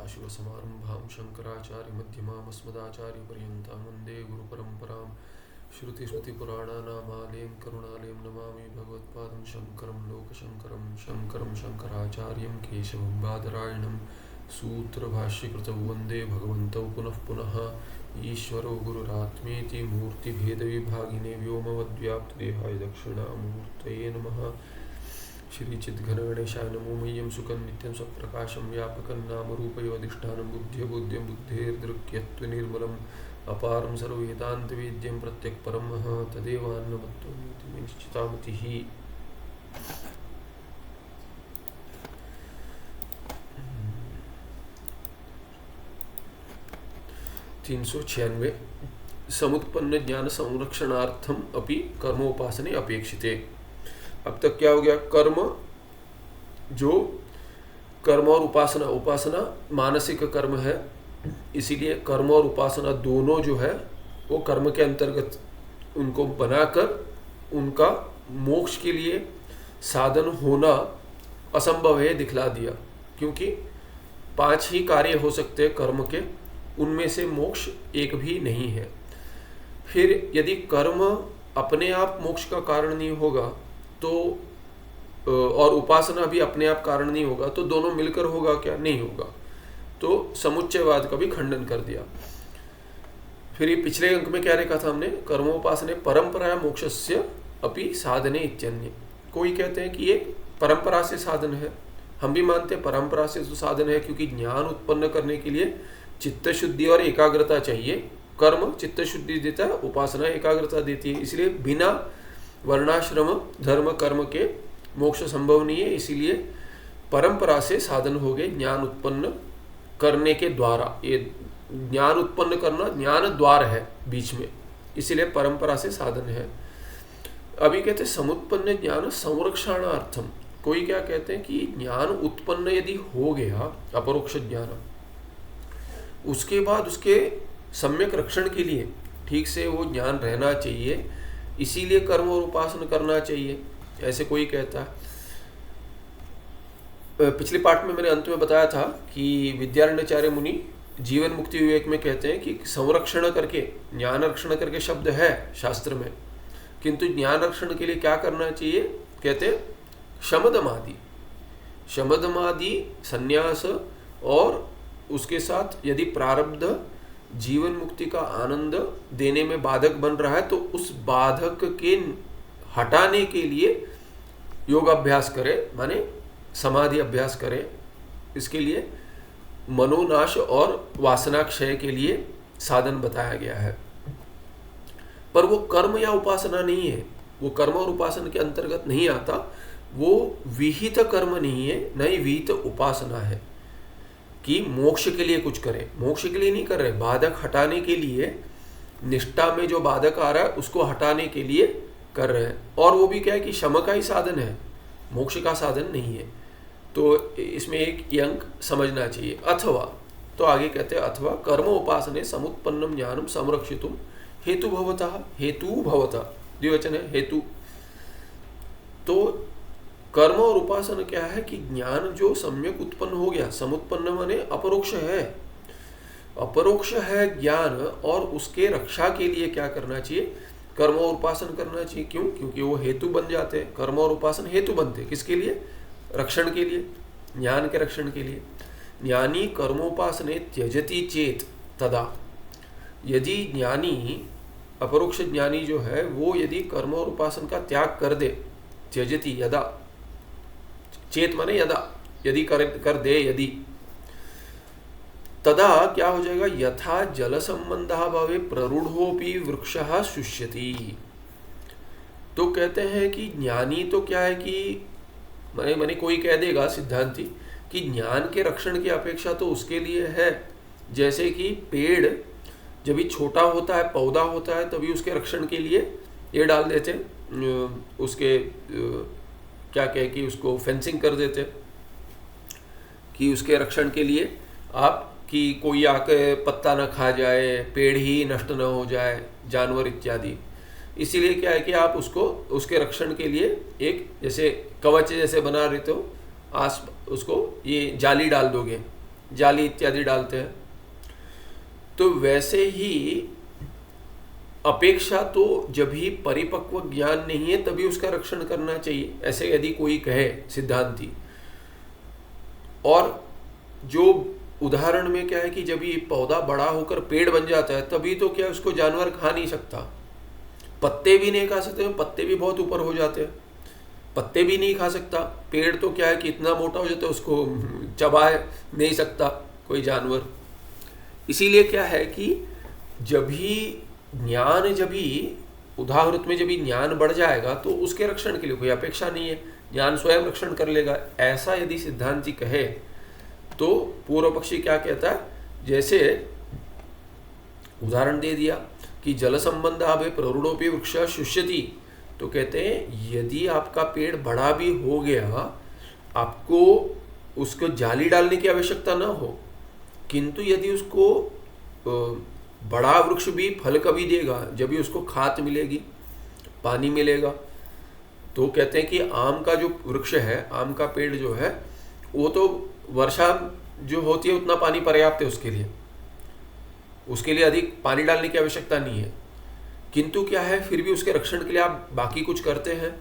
सदाशिवसमारम्भां शङ्कराचार्यमध्यमाम् अस्मदाचार्यपर्यन्तां वन्दे गुरुपरम्परां श्रुतिस्मृतिपुराणानामालयं करुणालयं नमामि भगवत्पादं शङ्करं लोकशङ्करं शङ्करं शङ्कराचार्यं केशवं बादरायणं सूत्रभाष्यकृतौ वन्दे भगवन्तौ पुनः पुनः ईश्वरो गुरुरात्मेति मूर्तिभेदविभागिने व्योमवद्व्याप्तदेहाय दक्षिणामूर्तये नमः। श्रीचिद्घनगणेशाय नमो मह्यं सुखं नित्यं सत्प्रकाशं व्यापकं नामरूपयोधिष्ठानं बुद्ध्यबुद्ध्यं बुद्धेर्दृक्यत्वनिर्मलम् अपारं सर्ववेदान्तवेद्यं प्रत्यक्परं तदेवान्नमत्वमिति निश्चितामतिः। 396 समुत्पन्न ज्ञान संरक्षणार्थम अपि कर्मोपासने अपेक्षिते। अब तक क्या हो गया? कर्म और उपासना मानसिक कर्म है, इसीलिए कर्म और उपासना दोनों जो है वो कर्म के अंतर्गत उनको बनाकर उनका मोक्ष के लिए साधन होना असंभव है दिखला दिया, क्योंकि 5 ही कार्य हो सकते हैं कर्म के, उनमें से मोक्ष एक भी नहीं है। फिर यदि कर्म अपने आप मोक्ष का कारण नहीं होगा तो और उपासना भी अपने आप कारण नहीं होगा तो दोनों मिलकर होगा क्या? नहीं होगा। तो समुच्चयवाद का भी खंडन कर दिया। फिर ये पिछले अंक में क्या देखा था हमने? कर्मोपासने परंपरा मोक्षस्य अपि साधने इत्यन्य। कोई कहते हैं कि ये परंपरा से साधन है, हम भी मानते हैं परंपरा से तो साधन है, क्योंकि ज्ञान उत्पन्न करने के लिए चित्त शुद्धि और एकाग्रता चाहिए। कर्म चित्त शुद्धि देता है, उपासना एकाग्रता देती है, इसलिए बिना वर्णाश्रम धर्म कर्म के मोक्ष संभव नहीं है। इसीलिए परंपरा से साधन हो गए ज्ञान उत्पन्न करने के द्वारा। ये ज्ञान उत्पन्न करना ज्ञान द्वार है बीच में, इसीलिए परंपरा से साधन है। अभी कहते समुत्पन्न ज्ञान संरक्षणार्थम। कोई क्या कहते हैं कि ज्ञान उत्पन्न यदि हो गया अपरोक्ष ज्ञान, उसके बाद उसके सम्यक रक्षण के लिए ठीक से वो ज्ञान रहना चाहिए, इसीलिए कर्म और उपासना करना चाहिए, ऐसे कोई कहता है। पिछले पाठ में मैंने अंत में बताया था कि विद्यारण्यचार्य मुनि जीवन मुक्ति विवेक में कहते हैं कि संरक्षण करके ज्ञान रक्षण करके शब्द है शास्त्र में, किंतु ज्ञान रक्षण के लिए क्या करना चाहिए? कहते शमदमादि, शमदमादि संन्यास, और उसके साथ यदि प्रारब्ध जीवन मुक्ति का आनंद देने में बाधक बन रहा है तो उस बाधक के हटाने के लिए योग अभ्यास करे, माने समाधि अभ्यास करे। इसके लिए मनोनाश और वासना क्षय के लिए साधन बताया गया है। पर वो कर्म या उपासना नहीं है, वो कर्म और उपासना के अंतर्गत नहीं आता, वो विहित कर्म नहीं है, न ही विहित उपासना है कि मोक्ष के लिए कुछ करे। मोक्ष के लिए नहीं कर रहे, बाधक हटाने के लिए, निष्ठा में जो बाधक आ रहा है उसको हटाने के लिए कर रहे हैं। और वो भी क्या है कि शम का ही साधन है, मोक्ष का साधन नहीं है। तो इसमें एक अंक समझना चाहिए। अथवा, तो आगे कहते हैं अथवा कर्म उपासने समुत्पन्नम ज्ञानम संरक्षितुम हेतु भवतः, हेतु भवतः द्विवचन है हेतु। तो कर्म और उपासना क्या है कि ज्ञान जो सम्यक उत्पन्न हो गया, समुत्पन्न माने अपरोक्ष है, अपरोक्ष है ज्ञान, और उसके रक्षा के लिए क्या करना चाहिए? कर्म और उपासना करना चाहिए। क्यों? क्योंकि वो हेतु बन जाते हैं। कर्म और उपासना हेतु बनते हैं किसके लिए? रक्षण के लिए, ज्ञान के रक्षण के लिए। ज्ञानी कर्मोपासने त्यजति चेत तदा, यदि ज्ञानी अपरोक्ष ज्ञानी जो है वो यदि कर्म और उपासना का त्याग कर दे, त्यजति यदा, चेत माने यदा, यदि कर दे, यदि, तदा क्या हो जाएगा? यथा जल संबंध भावे प्ररूढ़ोपि वृक्षः शुष्यति। तो कहते हैं कि ज्ञानी तो क्या है कि माने कोई कह देगा सिद्धांती कि ज्ञान के रक्षण की अपेक्षा तो उसके लिए है, जैसे कि पेड़ जब भी छोटा होता है, पौधा होता है, तभी उसके रक्षण के लिए ये डाल देते, उसके क्या कहे कि उसको फेंसिंग कर देते कि उसके रक्षण के लिए आप कि कोई आके पत्ता न खा जाए, पेड़ ही नष्ट न हो जाए, जानवर इत्यादि। इसीलिए क्या है कि आप उसको उसके रक्षण के लिए एक जैसे कवच जैसे बना रहे हो, उसको ये जाली डाल दोगे जाली इत्यादि डालते हैं। तो वैसे ही अपेक्षा तो जब भी परिपक्व ज्ञान नहीं है तभी उसका रक्षण करना चाहिए, ऐसे यदि कोई कहे सिद्धांती। और जो उदाहरण में क्या है कि जब ये पौधा बड़ा होकर पेड़ बन जाता है तभी तो क्या उसको जानवर खा नहीं सकता, पत्ते भी नहीं खा सकते, पत्ते भी बहुत ऊपर हो जाते हैं, पत्ते भी नहीं खा सकता। पेड़ तो क्या है कि इतना मोटा हो जाता है उसको चबा नहीं सकता कोई जानवर। इसीलिए क्या है कि जब भी ज्ञान, जब भी उदाहरण में जब भी ज्ञान बढ़ जाएगा तो उसके रक्षण के लिए कोई अपेक्षा नहीं है, ज्ञान स्वयं रक्षण कर लेगा। ऐसा यदि सिद्धांती कहे तो पूर्व पक्षी क्या कहता है, जैसे उदाहरण दे दिया कि जल संबंध आभे प्ररूढ़ोपि वृक्ष शुष्यति, तो कहते हैं यदि आपका पेड़ बड़ा भी हो गया, आपको उसको जाली डालने की आवश्यकता ना हो, किंतु यदि उसको बड़ा वृक्ष भी फल कभी देगा जब भी उसको खाद मिलेगी, पानी मिलेगा। तो कहते हैं कि आम का जो वृक्ष है, आम का पेड़ जो है, वो तो वर्षा जो होती है उतना पानी पर्याप्त है उसके लिए अधिक पानी डालने की आवश्यकता नहीं है। किंतु क्या है, फिर भी उसके रक्षण के लिए आप बाकी कुछ करते हैं,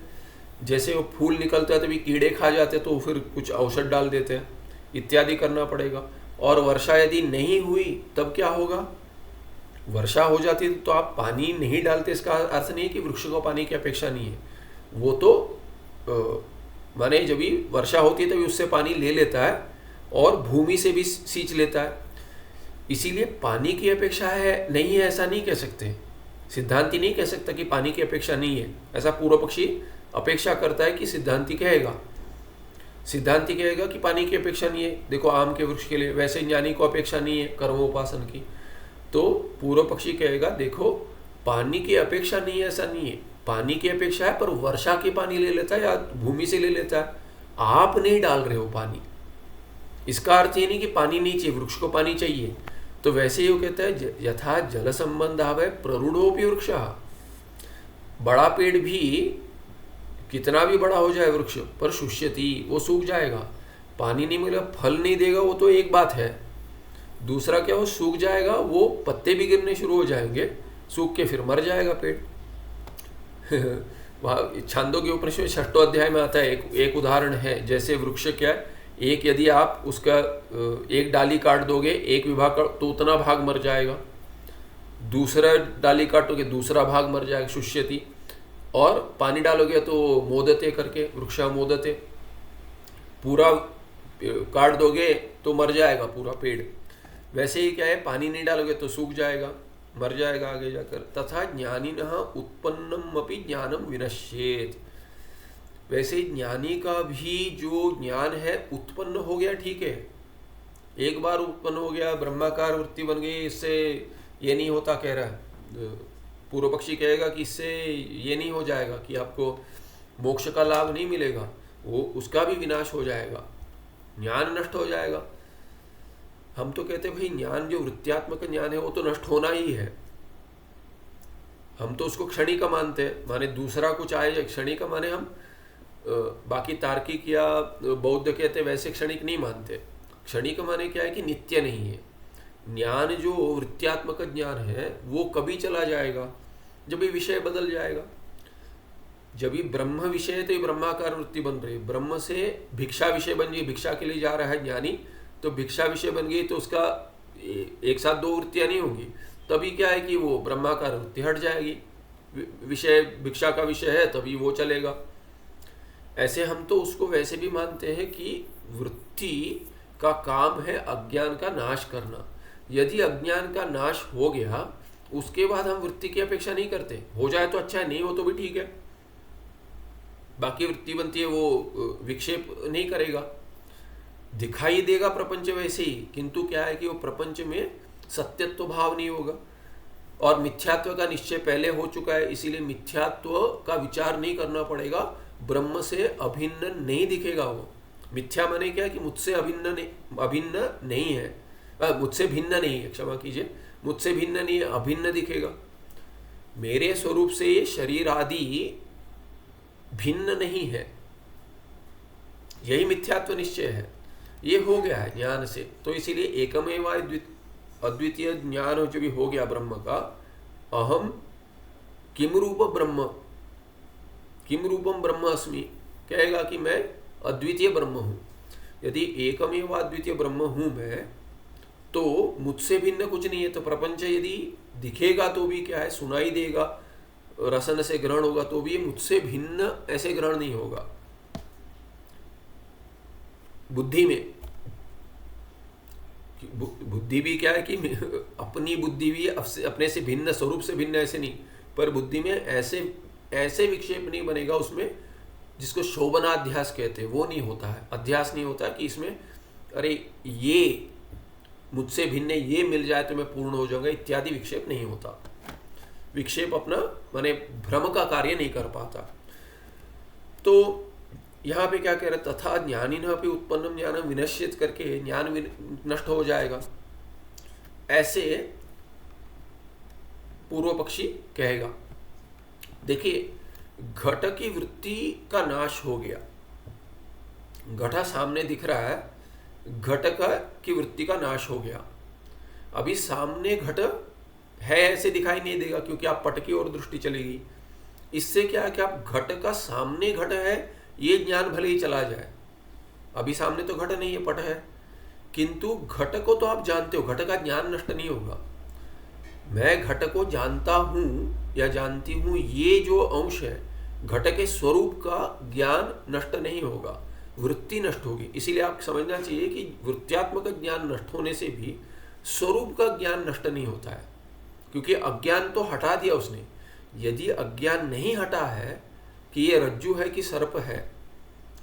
जैसे वो फूल निकलता है तभी कीड़े खा जाते हैं तो फिर कुछ औषध डाल देते हैं, इत्यादि करना पड़ेगा। और वर्षा यदि नहीं हुई तब क्या होगा, वर्षा हो जाती तो आप पानी नहीं डालते, इसका अर्थ नहीं है कि वृक्ष को पानी की अपेक्षा नहीं है, वो तो माने जब भी वर्षा होती है तभी उससे पानी ले लेता है और भूमि से भी सींच लेता है। इसीलिए पानी की अपेक्षा है नहीं है ऐसा नहीं कह सकते, सिद्धांती नहीं कह सकता कि पानी की अपेक्षा नहीं है, ऐसा पूर्व पक्षी अपेक्षा करता है कि सिद्धांती कहेगा। सिद्धांती कहेगा कि पानी की अपेक्षा नहीं है, देखो आम के वृक्ष के लिए, वैसे ज्ञानी को अपेक्षा नहीं है कर्मोपासन की। तो पूर्व पक्षी कहेगा देखो पानी की अपेक्षा नहीं है ऐसा नहीं है, पानी की अपेक्षा है पर वर्षा के पानी ले लेता है या भूमि से ले लेता है, आप नहीं डाल रहे हो पानी। इसका अर्थ ये नहीं कि पानी नहीं चाहिए, वृक्ष को पानी चाहिए। तो वैसे ही वो कहता है यथा जल संबंध आवे प्ररूढ़ोपि वृक्ष, बड़ा पेड़ भी कितना भी बड़ा हो जाए वृक्ष पर शुष्यति, वो सूख जाएगा, पानी नहीं मिलेगा, फल नहीं देगा, वो तो एक बात है। दूसरा क्या, वो सूख जाएगा, वो पत्ते भी गिरने शुरू हो जाएंगे, सूख के फिर मर जाएगा पेड़। वहाँ छांदोग्य उपनिषद में 6वां अध्याय में आता है, एक उदाहरण है, जैसे वृक्ष क्या है, एक यदि आप उसका एक डाली काट दोगे एक विभाग का तो उतना भाग मर जाएगा, दूसरा डाली काटोगे दूसरा भाग मर जाएगा, शुष्यति। और पानी डालोगे तो मोदते करके वृक्षा मोदते, पूरा काट दोगे तो मर जाएगा पूरा पेड़। वैसे ही क्या है, पानी नहीं डालोगे तो सूख जाएगा, मर जाएगा आगे जाकर। तथा ज्ञानिनः उत्पन्नम अपि ज्ञानम विनश्येत, वैसे ज्ञानी का भी जो ज्ञान है उत्पन्न हो गया, ठीक है, एक बार उत्पन्न हो गया, ब्रह्माकार वृत्ति बन गई, इससे ये नहीं होता कह रहा है पूर्व पक्षी, कहेगा कि इससे ये नहीं हो जाएगा कि आपको मोक्ष का लाभ नहीं मिलेगा, वो उसका भी विनाश हो जाएगा, ज्ञान नष्ट हो जाएगा। हम तो कहते भाई ज्ञान जो वृत्त्यात्मक ज्ञान है वो तो नष्ट होना ही है, हम तो उसको क्षणिक मानते हैं, माने दूसरा कुछ आए क्षणिक माने हम बाकी तार्किक या बौद्ध कहते वैसे क्षणिक नहीं मानते। क्षणिक माने क्या है कि नित्य नहीं है। ज्ञान जो वृत्त्यात्मक ज्ञान है वो कभी चला जाएगा, जब ये विषय बदल जाएगा। जब ये ब्रह्म विषय है तो ये ब्रह्माकार वृत्ति बन रही है, ब्रह्म से भिक्षा विषय बन गई, भिक्षा के लिए जा रहा है ज्ञानी, तो भिक्षा विषय बन गई तो उसका एक साथ दो वृत्तियां नहीं होंगी, तभी क्या है कि वो ब्रह्माकार वृत्ति हट जाएगी, विषय भिक्षा का विषय है तभी वो चलेगा। ऐसे हम तो उसको वैसे भी मानते हैं कि वृत्ति का काम है अज्ञान का नाश करना। यदि अज्ञान का नाश हो गया उसके बाद हम वृत्ति की अपेक्षा नहीं करते, हो जाए तो अच्छा है, नहीं हो तो भी ठीक है, बाकी वृत्ति बनती है वो विक्षेप नहीं करेगा, दिखाई देगा प्रपंच वैसे ही, किंतु क्या है कि वो प्रपंच में सत्यत्व भाव नहीं होगा और मिथ्यात्व का निश्चय पहले हो चुका है, इसीलिए मिथ्यात्व का विचार नहीं करना पड़ेगा, ब्रह्म से अभिन्न नहीं दिखेगा वो। मिथ्या माने क्या है कि मुझसे अभिन्न नहीं है, मुझसे भिन्न नहीं है, क्षमा कीजिए, मुझसे भिन्न नहीं है, अभिन्न दिखेगा। मेरे स्वरूप से ये शरीर आदि भिन्न नहीं है, यही मिथ्यात्व निश्चय है। ये हो गया है ज्ञान से। तो इसीलिए एकमेव अद्वितीय ज्ञान जो भी हो गया ब्रह्म का, अहम किम रूप ब्रह्म, किम रूपम ब्रह्म अस्मि, कहेगा कि मैं अद्वितीय ब्रह्म हूँ। यदि एकमेव अद्वितीय ब्रह्म हूँ मैं, तो मुझसे भिन्न कुछ नहीं है। तो प्रपंच यदि दिखेगा तो भी क्या है, सुनाई देगा, रसन से ग्रहण होगा तो भी मुझसे भिन्न ऐसे ग्रहण नहीं होगा। बुद्धि में बुद्धि भी क्या है कि अपनी बुद्धि भी अपने से भिन्न, स्वरूप से भिन्न ऐसे नहीं, पर बुद्धि में ऐसे ऐसे विक्षेप नहीं बनेगा उसमें जिसको शोभनाध्यास कहते हैं, वो नहीं होता है। अध्यास नहीं होता कि इसमें अरे ये मुझसे भिन्न ये मिल जाए तो मैं पूर्ण हो जाऊंगा, इत्यादि विक्षेप नहीं होता। विक्षेप अपना माने भ्रम का कार्य नहीं कर पाता। तो यहाँ पे क्या कह रहे, तथा ज्ञानी न भी उत्पन्नम ज्ञानम विनश्यत करके ज्ञान नष्ट हो जाएगा, ऐसे पूर्व पक्षी कहेगा। देखिए, घट की वृत्ति का नाश हो गया, घटा सामने दिख रहा है, घट की वृत्ति का नाश हो गया। अभी सामने घट है ऐसे दिखाई नहीं देगा, क्योंकि आप पट की ओर दृष्टि चलेगी। इससे क्या है कि आप घट का सामने घट है ये ज्ञान भले ही चला जाए, अभी सामने तो घट नहीं है, पट है, किंतु घट को तो आप जानते हो, घट का ज्ञान नष्ट नहीं होगा। मैं घट को जानता हूं या जानती हूं, ये जो अंश है घट के स्वरूप का ज्ञान नष्ट नहीं होगा, वृत्ति नष्ट होगी। इसीलिए आप समझना चाहिए कि वृत्त्यात्मक ज्ञान नष्ट होने से भी स्वरूप का ज्ञान नष्ट नहीं होता है, क्योंकि अज्ञान तो हटा दिया उसने। यदि अज्ञान नहीं हटा है कि ये रज्जु है कि सर्प है,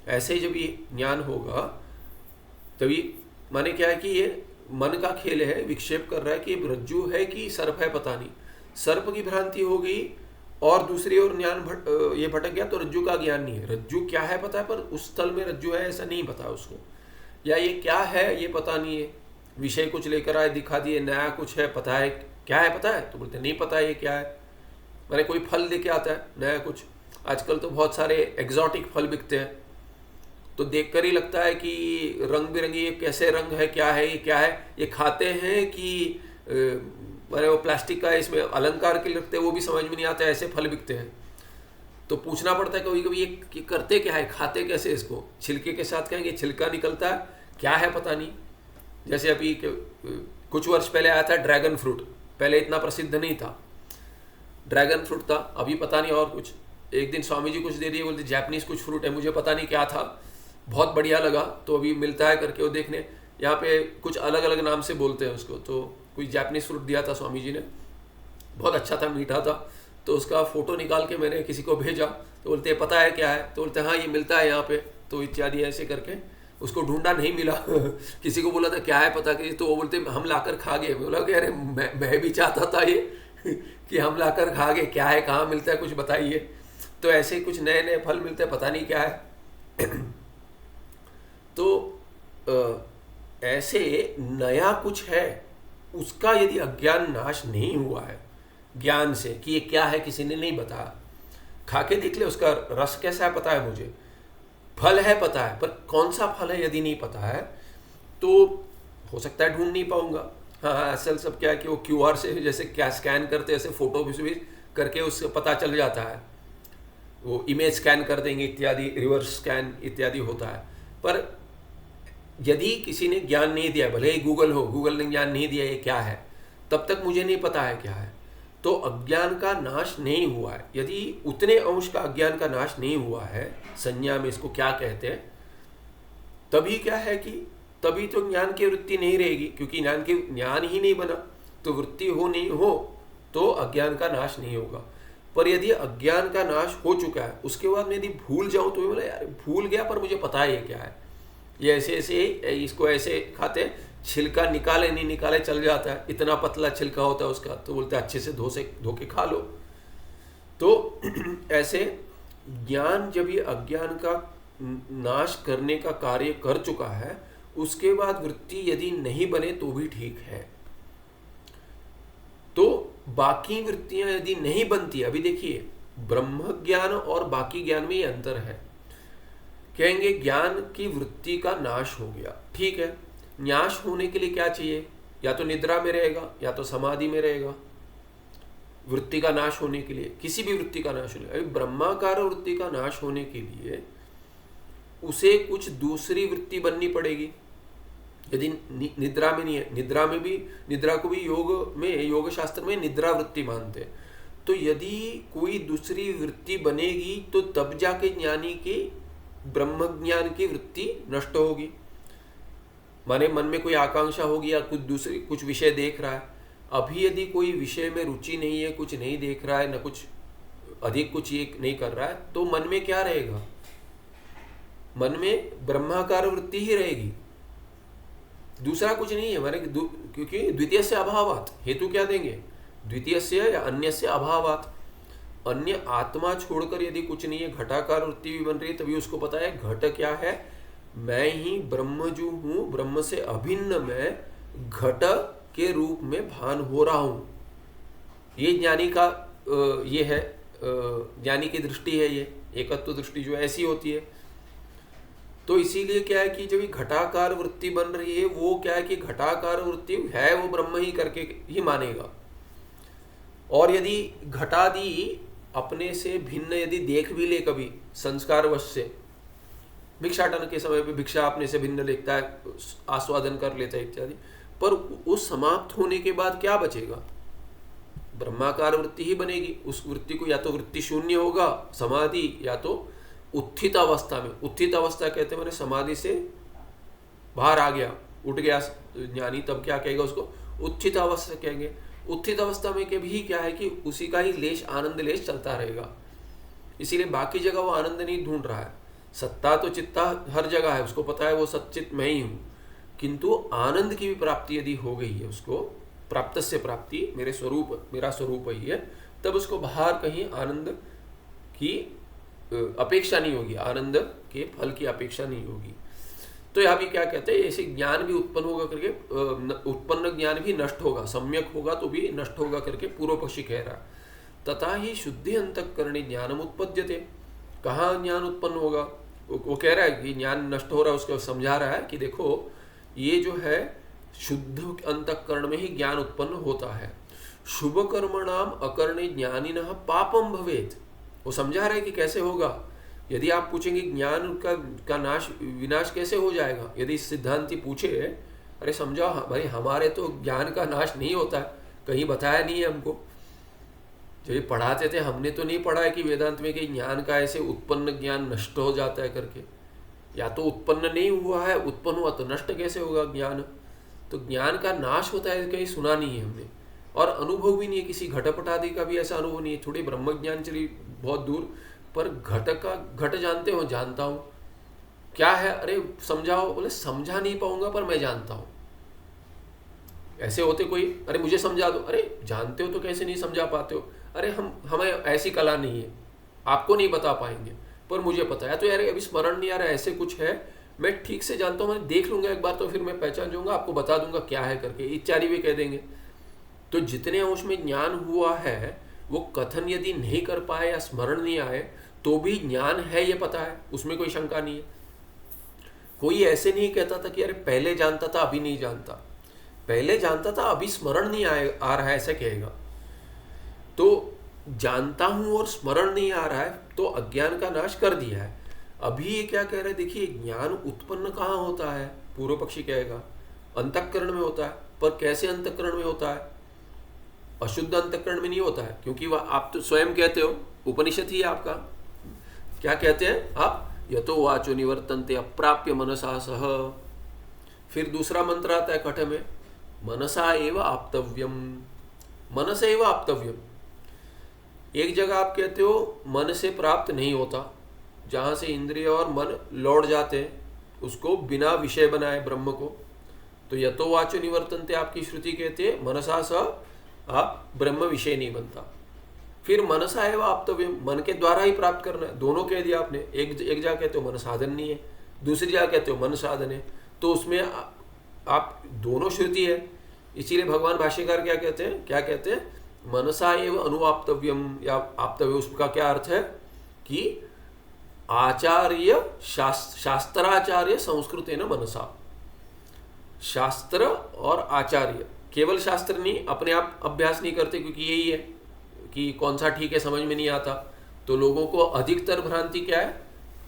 ऐसे जब ये ज्ञान होगा तभी, माने क्या है कि ये मन का खेल है, विक्षेप कर रहा है कि रज्जु है कि सर्प है, पता नहीं, सर्प की भ्रांति हो गई और दूसरी ओर ज्ञान ये भटक गया, तो रज्जु का ज्ञान नहीं है। रज्जु क्या है पता है, पर उस स्थल में रज्जु है ऐसा नहीं पता उसको, या ये क्या है ये पता नहीं है। विषय कुछ लेकर आए, दिखा दिए, नया कुछ है, पता है क्या है, पता है, तो बोलते नहीं पता ये क्या है। मैंने कोई फल लेके आता है नया कुछ, आजकल तो बहुत सारे एग्जॉटिक फल बिकते हैं, तो देखकर ही लगता है कि रंग बिरंगी, ये कैसे रंग है, क्या है ये, क्या है ये, खाते हैं कि मैंने वो प्लास्टिक का इसमें अलंकार के लगते हैं, वो भी समझ में नहीं आता, ऐसे फल बिकते हैं। तो पूछना पड़ता है कभी कभी ये करते क्या है, खाते कैसे इसको, छिलके के साथ कहेंगे, छिलका निकलता है, क्या है पता नहीं। जैसे अभी कुछ वर्ष पहले आया था ड्रैगन फ्रूट, पहले इतना प्रसिद्ध नहीं था, ड्रैगन फ्रूट था, अभी पता नहीं और कुछ। एक दिन स्वामी जी कुछ दे दिए, बोलते जापानीज कुछ फ्रूट है, मुझे पता नहीं क्या था, बहुत बढ़िया लगा, तो अभी मिलता है करके वो देखने। यहाँ पे कुछ अलग अलग नाम से बोलते हैं उसको, तो कोई जापानीज फ्रूट दिया था स्वामी जी ने, बहुत अच्छा था, मीठा था, तो उसका फ़ोटो निकाल के मैंने किसी को भेजा, तो बोलते पता है क्या है, तो बोलते हाँ ये मिलता है यहाँ पे, तो इत्यादि ऐसे करके उसको ढूंढा, नहीं मिला। किसी को बोला था क्या है पता कि, तो वो बोलते हम लाकर खा गए। बोला कि अरे मैं भी चाहता था ये कि हम लाकर खा गए, क्या है, कहाँ मिलता है, कुछ बताइए। तो ऐसे कुछ नए नए फल मिलते हैं, पता नहीं क्या है। तो ऐसे नया कुछ है, उसका यदि अज्ञान नाश नहीं हुआ है ज्ञान से कि ये क्या है, किसी ने नहीं बताया, खा के देख ले, उसका रस कैसा है पता है मुझे, फल है पता है, पर कौन सा फल है यदि नहीं पता है तो हो सकता है ढूंढ नहीं पाऊंगा। हाँ, असल सब क्या है कि वो QR से जैसे क्या स्कैन करते ऐसे फोटो भी करके उससे पता चल जाता है, वो इमेज स्कैन कर देंगे इत्यादि, रिवर्स स्कैन इत्यादि होता है। पर यदि किसी ने ज्ञान नहीं दिया, भले ही गूगल हो, गूगल ने ज्ञान नहीं दिया ये क्या है, तब तक मुझे नहीं पता है क्या है, तो अज्ञान का नाश नहीं हुआ है। यदि उतने अंश का अज्ञान का नाश नहीं हुआ है, संज्ञा में इसको क्या कहते हैं, तभी क्या है कि तभी तो ज्ञान की वृत्ति नहीं रहेगी, क्योंकि ज्ञान ही नहीं बना, तो वृत्ति हो नहीं हो तो अज्ञान का नाश नहीं होगा। पर यदि अज्ञान का नाश हो चुका है, उसके बाद मैं यदि भूल जाऊं तो बोला यार भूल गया, पर मुझे पता है ये क्या है, ये ऐसे ऐसे इसको ऐसे खाते, छिलका निकाले नहीं निकाले चल जाता है, इतना पतला छिलका होता है उसका, तो बोलते अच्छे से धो के खा लो। तो ऐसे ज्ञान जब ये अज्ञान का नाश करने का कार्य कर चुका है, उसके बाद वृत्ति यदि नहीं बने तो भी ठीक है। तो बाकी वृत्तियां यदि नहीं बनती, अभी देखिए ब्रह्म ज्ञान और बाकी ज्ञान में ये अंतर है। कहेंगे ज्ञान की वृत्ति का नाश हो गया। ठीक है, नाश होने के लिए क्या चाहिए? या तो निद्रा में रहेगा या तो समाधि में रहेगा। वृत्ति का नाश होने के लिए, किसी भी वृत्ति का नाश होने, अभी ब्रह्माकार वृत्ति का नाश होने के लिए उसे कुछ दूसरी वृत्ति बननी पड़ेगी। यदि निद्रा में नहीं है, निद्रा में भी, निद्रा को भी योग में, योग शास्त्र में निद्रा वृत्ति मानते हैं। तो यदि कोई दूसरी वृत्ति बनेगी तो तब जाके ज्ञानी की ब्रह्म ज्ञान की वृत्ति नष्ट होगी। माने मन में कोई आकांक्षा होगी या कुछ विषय देख रहा है, अभी यदि कोई विषय में रुचि नहीं है, कुछ नहीं देख रहा है, न कुछ अधिक कुछ ये नहीं कर रहा है, तो मन में क्या रहेगा? मन में ब्रह्माकार वृत्ति ही रहेगी, दूसरा कुछ नहीं है। माने क्योंकि द्वितीय से अभावात, हेतु क्या देंगे? द्वितीय से या अन्य से अभावात, अन्य आत्मा छोड़कर यदि कुछ नहीं है, घटाकार वृत्ति भी बन रही है, तभी उसको पता है घट क्या है, मैं ही ब्रह्म जो हूं, ब्रह्म से अभिन्न मैं घट के रूप में भान हो रहा हूं। ये ज्ञानी का ये है, ज्ञानी की दृष्टि है, ये एकत्व दृष्टि जो ऐसी होती है। तो इसीलिए क्या है कि जब ये घटाकार वृत्ति बन रही है, वो क्या है कि घटाकार वृत्ति है वो ब्रह्म ही करके ही मानेगा। और यदि घटादि अपने से भिन्न यदि देख भी ले कभी संस्कारवश से, भिक्षाटन के समय पे भिक्षा अपने से भिन्न देखता है, आस्वादन कर लेता है इत्यादि, पर उस समाप्त होने के बाद क्या बचेगा? ब्रह्माकार वृत्ति ही बनेगी। उस वृत्ति को या तो वृत्ति शून्य होगा समाधि, या तो उत्थित अवस्था में, उत्थित अवस्था कहते हैं मैंने समाधि से बाहर आ गया, उठ गया ज्ञानी, तब क्या कहेगा? उसको उत्थित अवस्था कहेंगे। उत्थित अवस्था में के भी क्या है कि उसी का ही लेश, आनंद लेश चलता रहेगा। इसीलिए बाकी जगह वो आनंद नहीं ढूंढ रहा है। सत्ता तो चित्ता हर जगह है, उसको पता है वो सच्चित मैं ही हूँ, किंतु आनंद की भी प्राप्ति यदि हो गई है, उसको प्राप्त से प्राप्ति, मेरे स्वरूप, मेरा स्वरूप ही है, तब उसको बाहर कहीं आनंद की अपेक्षा नहीं होगी, आनंद के फल की अपेक्षा नहीं होगी। तो यहाँ भी क्या कहते हैं, ऐसे ज्ञान भी उत्पन्न होगा करके, उत्पन्न ज्ञान भी नष्ट होगा, सम्यक होगा तो भी नष्ट होगा करके पूर्व पक्षी कह रहा। तथा ही शुद्धि अंतःकरणे ज्ञानम उत्पद्यते। कहाँ ज्ञान उत्पन्न होगा? वो कह रहा है कि ज्ञान नष्ट हो रहा है, उसको समझा रहा है कि देखो ये जो है शुद्ध अंतःकरण में ही ज्ञान उत्पन्न होता है। शुभ कर्मणाम अकरणे ज्ञानिनः पापम भवेत्। वो समझा रहा है कि कैसे होगा। यदि आप पूछेंगे ज्ञान का नाश, विनाश कैसे हो जाएगा, यदि सिद्धांती पूछे, अरे समझाओ भाई, हमारे तो ज्ञान का नाश नहीं होता है, कहीं बताया नहीं है हमको। जो ये पढ़ाते थे, हमने तो नहीं पढ़ा है कि वेदांत में कि ज्ञान का ऐसे उत्पन्न ज्ञान नष्ट हो जाता है करके। या तो उत्पन्न नहीं हुआ है, उत्पन्न हुआ तो नष्ट कैसे होगा ज्ञान? तो ज्ञान का नाश होता है कहीं सुना नहीं है हमने, और अनुभव भी नहीं है किसी घटपट आदि का भी ऐसा अनुभव नहीं है। थोड़ी ब्रह्म ज्ञान चली बहुत दूर, पर घट का घट जानते हो? जानता हूँ। क्या है? अरे समझाओ। बोले समझा नहीं पाऊंगा पर मैं जानता हूँ। ऐसे होते कोई, अरे मुझे समझा दो, अरे जानते हो तो कैसे नहीं समझा पाते हो? अरे हमें ऐसी कला नहीं है, आपको नहीं बता पाएंगे, पर मुझे पता है। तो यार अभी स्मरण नहीं आ रहा है, ऐसे कुछ है, मैं ठीक से जानता हूँ, मैं देख लूंगा एक बार तो फिर मैं पहचान जाऊंगा, आपको बता दूंगा क्या है करके, इत्यादि भी कह देंगे। तो जितने अंश में ज्ञान हुआ है वो कथन यदि नहीं कर पाए या स्मरण नहीं आए तो भी ज्ञान है, ये पता है, उसमें कोई शंका नहीं है। कोई ऐसे नहीं कहता था कि अरे पहले जानता था अभी नहीं जानता, पहले जानता था अभी स्मरण नहीं आ रहा है, ऐसा कहेगा। तो जानता हूं और स्मरण नहीं आ रहा है तो अज्ञान का नाश कर दिया है। अभी ये क्या कह रहे हैं, देखिए ज्ञान उत्पन्न कहाँ होता है? पूर्व पक्षी कहेगा अंतःकरण में होता है। पर कैसे अंतःकरण में होता है? अशुद्ध अंतःकरण में नहीं होता है, क्योंकि वह आप तो स्वयं कहते हो, उपनिषद ही आपका क्या कहते हैं आप, यतो वाचो निवर्तन्ते अप्राप्य मनसा सह। फिर दूसरा मंत्र आता है कठ में, मनसा एव आप्तव्यम, मनस एव आप्तव्यम। एक जगह आप कहते हो मन से प्राप्त नहीं होता, जहां से इंद्रिय और मन लौट जाते हैं उसको बिना विषय बनाए ब्रह्म को। तो यतो वाचो निवर्तन्ते आपकी श्रुति कहते हैं मनसा स आप ब्रह्म विषय नहीं बनता। फिर मनसा एव आप्तव्यम, मन के द्वारा ही प्राप्त करना है। दोनों कह दिया आपने, एक जगह कहते हो मन साधन नहीं है, दूसरी जगह कहते हो मन साधन है, तो उसमें आप दोनों श्रुति है। इसीलिए भगवान भाष्यकार क्या कहते हैं, क्या कहते हैं, मनसा एव अनुआप्तव्यम या आप्तव्य। उसका क्या अर्थ है कि आचार्य शास्त्राचार्य संस्कृतेन मनसा। शास्त्र और आचार्य, केवल शास्त्र नहीं, अपने आप अभ्यास नहीं करते, क्योंकि यही है कि कौन सा ठीक है समझ में नहीं आता। तो लोगों को अधिकतर भ्रांति क्या है,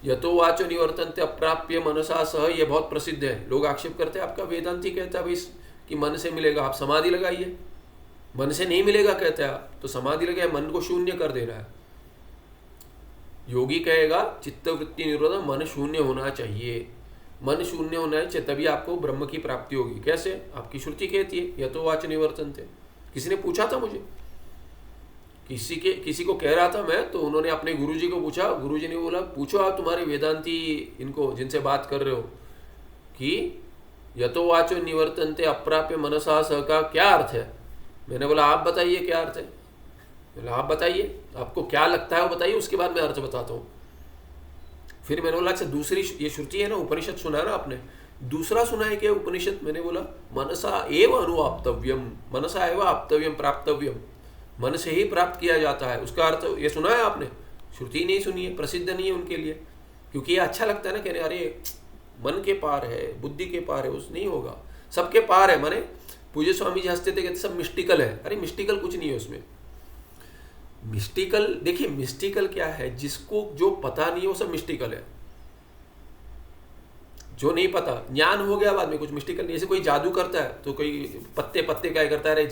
यतो वाचो निवर्तन्ते अप्राप्य मनसा सह, ये बहुत प्रसिद्ध है। लोग आक्षेप करते हैं आपका वेदांती कहता है भाई कि मन से मिलेगा, आप समाधि लगाइए। मन से नहीं मिलेगा कहते हैं आप, तो समाधि लगाए, मन को शून्य कर देना है। योगी कहेगा चित्तवृत्ति निरोध, मन शून्य होना चाहिए, मन शून्य होना चाहिए, तभी आपको ब्रह्म की प्राप्ति होगी। कैसे? आपकी श्रुति कहती है यतो वाच निवर्तन्ते। किसी ने पूछा था मुझे, किसी को कह रहा था मैं, तो उन्होंने अपने गुरुजी को पूछा, गुरुजी ने बोला पूछो आप तुम्हारे वेदांती इनको जिनसे बात कर रहे हो कि यतो वाचो निवर्तन्ते अप्राप्य मनसा सह का क्या अर्थ है। मैंने बोला आप बताइए क्या अर्थ है। बोला आप बताइए, आपको क्या लगता है वो बताइए, उसके बाद मैं अर्थ बताता हूँ। फिर मैंने बोला अच्छा दूसरी ये श्रुति है ना, उपनिषद सुना है ना आपने, दूसरा सुना है क्या उपनिषद? मैंने बोला मनसा एव अनुआप्तव्यम, मनसा एव आप्तव्यम प्राप्तव्यम, मन से ही प्राप्त किया जाता है। उसका अर्थ ये सुना है आपने? श्रुति नहीं सुनी है, प्रसिद्ध नहीं है उनके लिए, क्योंकि ये अच्छा लगता है ना, कहने अरे मन के पार है, बुद्धि के पार है, उस नहीं होगा, सबके पार है। माने पूज्य स्वामी जी हंसते थे, कहते सब मिस्टिकल है। अरे मिस्टिकल कुछ नहीं है उसमें। मिस्टिकल देखिए, मिस्टिकल क्या है, जिसको जो पता नहीं है वो सब मिस्टिकल है। जो नहीं पता, ज्ञान हो गया बाद में, कुछ मिस्टिकल नहीं। जैसे कोई जादू करता है तो कोई पत्ते क्या करता है,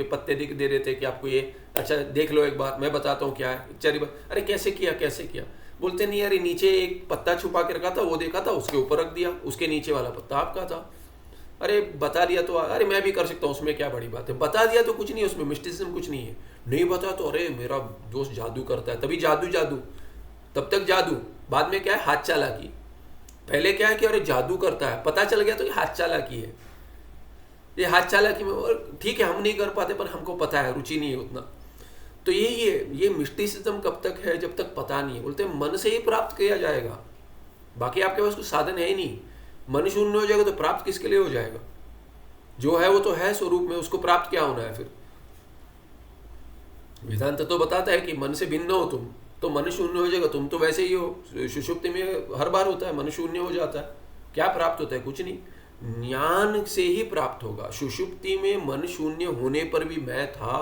पत्ते दे देते कि आपको ये अच्छा देख लो एक बार, मैं बताता हूँ क्या है, चलिए अरे कैसे किया, बोलते नहीं अरे नीचे एक पत्ता छुपा के रखा था, वो देखा था, उसके ऊपर रख दिया, उसके नीचे वाला पत्ता आपका था। अरे बता दिया तो अरे मैं भी कर सकता हूँ, उसमें क्या बड़ी बात है। बता दिया तो कुछ नहीं है उसमें, मिस्टिसिज्म कुछ नहीं है। नहीं बता तो अरे मेरा दोस्त जादू करता है, तभी जादू, तब तक जादू। बाद में क्या है, हाथ चालाकी। पहले क्या है कि अरे जादू करता है, पता चल गया तो ये हाथ चालाकी है। ये हाथ चालाकी में ठीक है, हम नहीं कर पाते, पर हमको पता है, रुचि नहीं है उतना। तो ये मिस्टिसिज्म कब तक है, जब तक पता नहीं है। बोलते मन से ही प्राप्त किया जाएगा, बाकी आपके पास कुछ साधन है ही नहीं। मन शून्य हो जाएगा तो प्राप्त किसके लिए हो जाएगा? जो है वो तो है स्वरूप में, उसको प्राप्त क्या होना है फिर? वेदांत तो बताता है कि मन से भिन्न हो तुम, तो मन शून्य हो जाएगा, तुम तो वैसे ही हो। सुषुप्ति में हर बार होता है, मन शून्य हो जाता है, क्या प्राप्त होता है? कुछ नहीं, ज्ञान से ही प्राप्त होगा। सुषुप्ति में मन शून्य होने पर भी मैं था,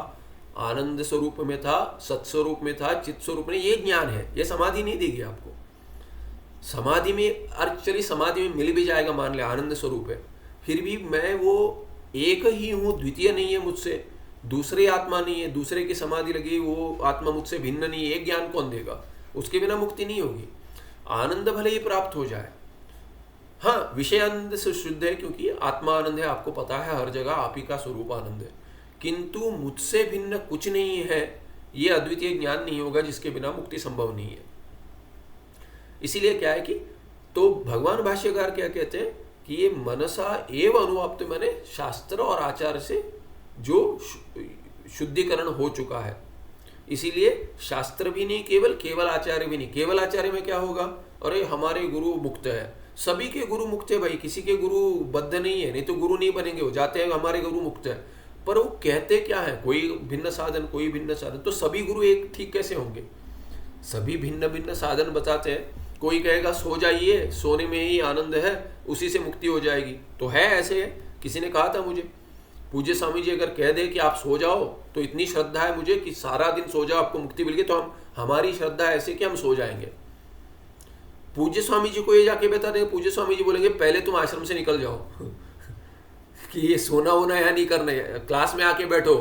आनंद स्वरूप में था, सत्स्वरूप में था, चित्त स्वरूप में, ये ज्ञान है। ये समाधि नहीं देगी आपको। समाधि में एक्चुअली समाधि में मिल भी जाएगा, मान ले आनंद स्वरूप है, फिर भी मैं वो एक ही हूँ, द्वितीय नहीं है मुझसे, दूसरे आत्मा नहीं है, दूसरे की समाधि लगी वो आत्मा मुझसे भिन्न नहीं है। एक ज्ञान कौन देगा? उसके बिना मुक्ति नहीं होगी। आनंद भले ही प्राप्त हो जाए, हाँ विषय आनंद से शुद्ध है, क्योंकि आत्मा आनंद है, आपको पता है हर जगह आप ही का स्वरूप आनंद है, किंतु मुझसे भिन्न कुछ नहीं है, ये अद्वितीय ज्ञान नहीं होगा, जिसके बिना मुक्ति संभव नहीं है। इसीलिए क्या है कि तो भगवान भाष्यकार क्या कहते हैं कि ये मनसा एव अनुवाप्त, मैंने शास्त्र और आचार से जो शुद्धिकरण हो चुका है। इसीलिए शास्त्र भी नहीं केवल आचार्य भी नहीं। केवल आचार्य में क्या होगा, अरे हमारे गुरु मुक्त है, सभी के गुरु मुक्त है भाई, किसी के गुरु बद्ध नहीं है, नहीं तो गुरु नहीं बनेंगे। वो जाते हैं हमारे गुरु मुक्त है, पर वो कहते क्या है, कोई भिन्न साधन, कोई भिन्न साधन, तो सभी गुरु एक ठीक कैसे होंगे? सभी भिन्न भिन्न साधन बताते हैं। कोई कहेगा सो जाइए, सोने में ही आनंद है, उसी से मुक्ति हो जाएगी, तो है ऐसे है। किसी ने कहा था मुझे, पूज्य स्वामी जी अगर कह दे कि आप सो जाओ, तो इतनी श्रद्धा है मुझे कि सारा दिन सो जाओ आपको मुक्ति मिल गई, तो हमारी श्रद्धा ऐसे कि हम सो जाएंगे। पूज्य स्वामी जी को ये जाके बता देंगे, पूज्य स्वामी जी बोलेंगे पहले तुम आश्रम से निकल जाओ कि ये सोना होना यहाँ नहीं करना है, क्लास में आके बैठो,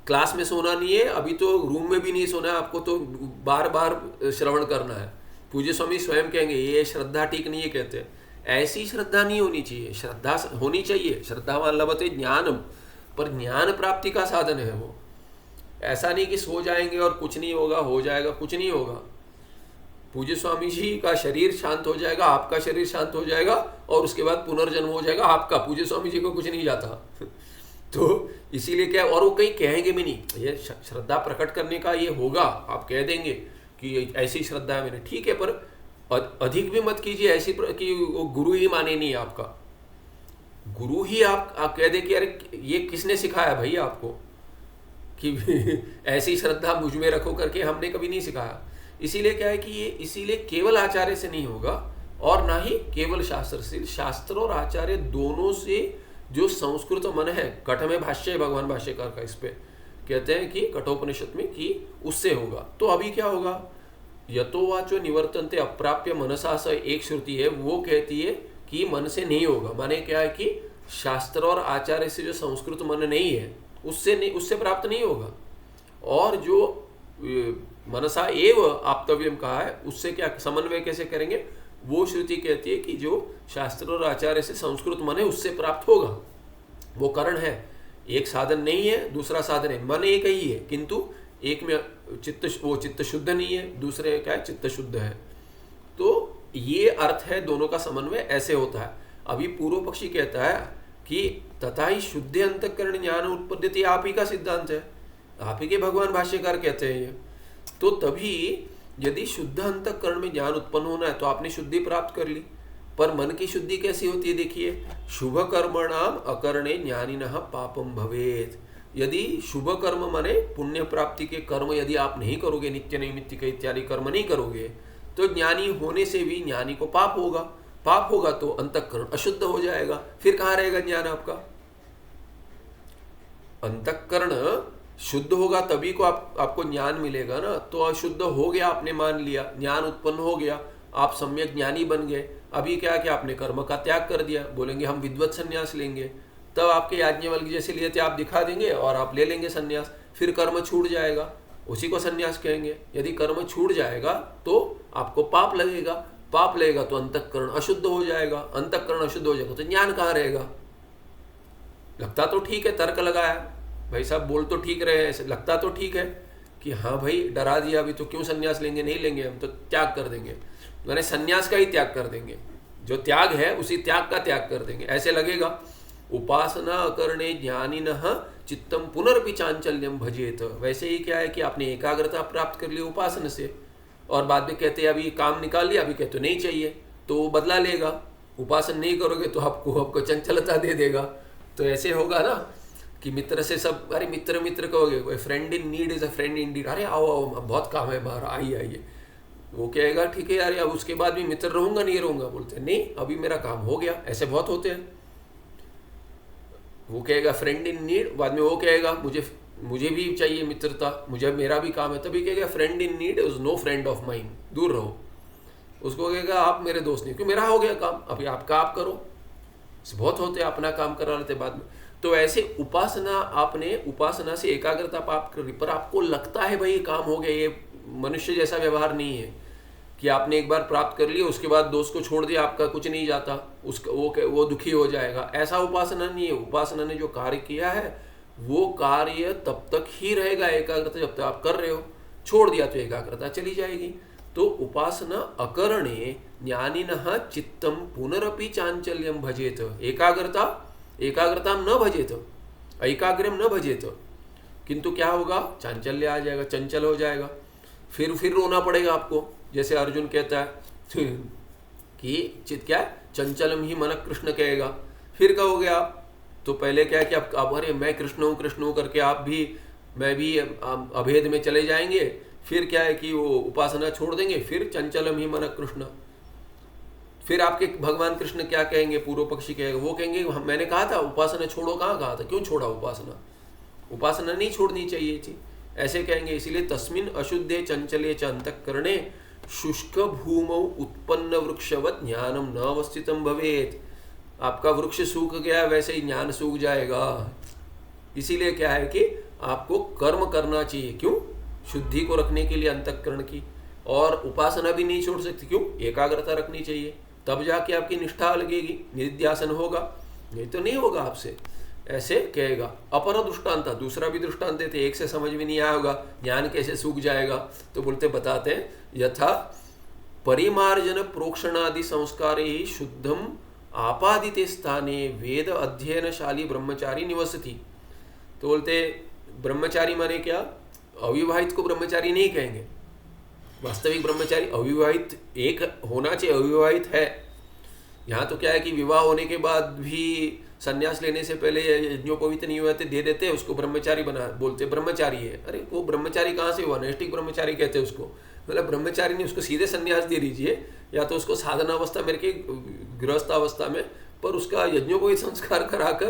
क्लास में सोना नहीं है, अभी तो रूम में भी नहीं सोना है आपको, तो बार बार श्रवण करना है। पूज्य स्वामी स्वयं कहेंगे ये श्रद्धा ठीक नहीं है, कहते हैं ऐसी श्रद्धा नहीं होनी चाहिए। श्रद्धा होनी चाहिए, श्रद्धावान लभते ज्ञानम, पर ज्ञान प्राप्ति का साधन है वो। ऐसा नहीं कि सो जाएंगे और कुछ नहीं होगा, हो जाएगा, कुछ नहीं होगा। पूज्य स्वामी जी का शरीर शांत हो जाएगा, आपका शरीर शांत हो जाएगा, और उसके बाद पुनर्जन्म हो जाएगा आपका। पूज्य स्वामी जी को कुछ नहीं जाता तो इसीलिए क्या, और वो कहीं कहेंगे भी नहीं, ये श्रद्धा प्रकट करने का ये होगा, आप कह देंगे कि ऐसी श्रद्धा है मैंने, ठीक है, पर अधिक भी मत कीजिए ऐसी कि वो गुरु ही माने नहीं आपका। गुरु ही आप कह दे कि अरे ये किसने सिखाया भाई आपको कि ऐसी श्रद्धा मुझ में रखो करके, हमने कभी नहीं सिखाया। इसीलिए क्या है कि ये इसीलिए केवल आचार्य से नहीं होगा और ना ही केवल शास्त्र से। शास्त्र और आचार्य दोनों से जो संस्कृत मन है, कठ में भाष्य है भगवान भाष्यकार का, इस पे कहते हैं कि कठोपनिषद में कि उससे होगा। तो अभी क्या होगा, यतो वाचो निवर्तन्ते अप्राप्य मनसा स, एक श्रुति है वो कहती है कि मन से नहीं होगा। माने क्या है कि शास्त्र और आचार्य से जो संस्कृत मन नहीं है उससे नहीं, उससे प्राप्त नहीं होगा। और जो मनसा एव आप्तव्यम कहा है उससे क्या समन्वय कैसे करेंगे, वो श्रुति कहती है कि जो शास्त्र और आचार्य से संस्कृत मन है उससे प्राप्त होगा। वो कारण है, एक साधन नहीं है दूसरा साधन है, मन एक ही है किंतु एक में चित्त शुद्ध नहीं है, दूसरे क्या है चित्त शुद्ध है। तो ये अर्थ है दोनों का समन्वय ऐसे होता है। अभी पूर्व पक्षी कहता है कि तथा ही शुद्ध अंतःकरण ज्ञान उत्पद्यते, आप ही का सिद्धांत है, आप ही के भगवान भाष्यकार कहते हैं ये। तो तभी यदि शुद्ध अंतःकरण में ज्ञान उत्पन्न होना है तो आपने शुद्धि प्राप्त कर ली। पर मन की शुद्धि कैसी होती है, देखिए, शुभ कर्मणाम अकरणे ज्ञानिनः पापम भवेत। यदि शुभ कर्म माने पुण्य प्राप्ति के कर्म यदि आप नहीं करोगे, नित्य नैमित्तिक इत्यादि कर्म नहीं करोगे, तो ज्ञानी होने से भी ज्ञानी को पाप होगा। पाप होगा तो अंतःकरण अशुद्ध हो जाएगा, फिर कहाँ रहेगा ज्ञान आपका। अंतःकरण शुद्ध होगा तभी को आपको ज्ञान मिलेगा ना। तो अशुद्ध हो गया, आपने मान लिया, ज्ञान उत्पन्न हो गया, आप सम्यक ज्ञानी बन गए। अभी क्या कि आपने कर्म का त्याग कर दिया, बोलेंगे हम विद्वत संन्यास लेंगे, तब आपके याज्ञवल्क्य जैसे लिए थे आप दिखा देंगे और आप ले लेंगे संन्यास, फिर कर्म छूट जाएगा, उसी को संन्यास कहेंगे। यदि कर्म छूट जाएगा तो आपको पाप लगेगा, पाप लगेगा तो अंतःकरण अशुद्ध हो जाएगा, अंतःकरण अशुद्ध हो जाएगा तो ज्ञान कहाँ रहेगा। लगता तो ठीक है, तर्क लगाया भाई साहब, बोल तो ठीक रहे हैं, लगता तो ठीक है कि हाँ भाई डरा दिया, अभी तो क्यों संन्यास लेंगे, नहीं लेंगे, हम तो त्याग कर देंगे, मैंने संन्यास का ही त्याग कर देंगे, जो त्याग है उसी त्याग का त्याग कर देंगे, ऐसे लगेगा। उपासना अकरणे ज्ञानिनः चित्तम पुनरपि चांचल्यम भजेत। वैसे ही क्या है कि आपने एकाग्रता प्राप्त कर ली उपासना से, और बाद में कहते हैं अभी काम निकाल लिया, अभी कहते नहीं चाहिए, तो वो बदला लेगा। उपासना नहीं करोगे तो आपको चंचलता दे देगा। तो ऐसे होगा ना कि मित्र से सब, अरे मित्र मित्र कहोगे, friend in need is a friend in deed, अरे आओ आओ बहुत काम है बाहर, आइए। वो कहेगा ठीक है यार, अब उसके बाद भी मित्र रहूंगा नहीं रहूंगा, बोलते नहीं अभी मेरा काम हो गया। ऐसे बहुत होते हैं। वो कहेगा फ्रेंड इन नीड, बाद में वो कहेगा मुझे भी चाहिए मित्रता, मुझे मेरा भी काम है, तभी कहेगा friend in need is no friend of mine, दूर रहो। उसको कहेगा आप मेरे दोस्त नहीं, क्यों, मेरा हो गया काम, अभी आपका आप करो। बहुत होते हैं अपना काम करा लेते बाद में। तो ऐसे उपासना, आपने उपासना से एकाग्रता प्राप्त कर ली, पर आपको लगता है भाई काम हो गया, ये मनुष्य जैसा व्यवहार नहीं है कि आपने एक बार प्राप्त कर लिया उसके बाद दोस्त को छोड़ दिया, आपका कुछ नहीं जाता, उसका वो दुखी हो जाएगा, ऐसा उपासना नहीं है। उपासना ने जो कार्य किया है वो कार्य तब तक ही रहेगा एकाग्रता जब तक आप कर रहे हो, छोड़ दिया तो एकाग्रता चली जाएगी। तो उपासना अकरणे ज्ञानिनः चित्तम पुनरपि चांचल्यम भजेत। एकाग्रता न भजेत, एकाग्रम न भजेत, किंतु क्या होगा, चांचल्य आ जाएगा, चंचल हो जाएगा, फिर रोना पड़ेगा आपको। जैसे अर्जुन कहता है कि चित क्या है, चंचलम ही मन कृष्ण कहेगा, फिर कहोगे आप, तो पहले क्या है कि आप अरे मैं कृष्ण हूँ करके आप भी मैं भी अभेद में चले जाएंगे, फिर क्या है कि वो उपासना छोड़ देंगे, फिर चंचलम ही मन कृष्ण। फिर आपके भगवान कृष्ण क्या कहेंगे, पूर्व पक्षी कहेगा, वो कहेंगे मैंने कहा था उपासना छोड़ो, कहाँ कहा था, क्यों छोड़ा उपासना नहीं छोड़नी चाहिए थी, ऐसे कहेंगे। इसीलिए तस्मिन् अशुद्धे चंचले च अंतःकरणे शुष्क भूमौ उत्पन्न वृक्षवत ज्ञानम न अवस्थितम भवेत। आपका वृक्ष सूख गया वैसे ही ज्ञान सूख जाएगा। इसीलिए क्या है कि आपको कर्म करना चाहिए, क्यों, शुद्धि को रखने के लिए अंतःकरण की, और उपासना भी नहीं छोड़ सकती, क्यों, एकाग्रता रखनी चाहिए, तब जाके आपकी निष्ठा लगेगी, निधिध्यासन होगा, नहीं तो नहीं होगा आपसे, ऐसे कहेगा। अपर दृष्टांत, दूसरा भी दृष्टांत देते, एक से समझ में नहीं आया होगा ज्ञान कैसे सूख जाएगा, तो बोलते बताते हैं यथा परिमार्जन प्रोक्षणादि संस्कार ही शुद्धम आपादिते स्थाने वेद अध्ययनशाली ब्रह्मचारी निवसति। तो बोलते ब्रह्मचारी माने क्या, अविवाहित को ब्रह्मचारी नहीं कहेंगे, वास्तविक ब्रह्मचारी अविवाहित एक होना चाहिए, अविवाहित है। यहाँ तो क्या है कि विवाह होने के बाद भी संन्यास लेने से पहले यज्ञोपवीत नहीं हुए थे दे देते हैं उसको, ब्रह्मचारी बना, बोलते ब्रह्मचारी है। अरे वो ब्रह्मचारी कहाँ से हुआ, नैष्ठिक ब्रह्मचारी कहते हैं उसको, मतलब ब्रह्मचारी नहीं, उसको सीधे संन्यास दे दीजिए, या तो उसको साधनावस्था में रखिए, गृहस्थावस्था में, पर उसका यज्ञोपवीत संस्कार कराकर,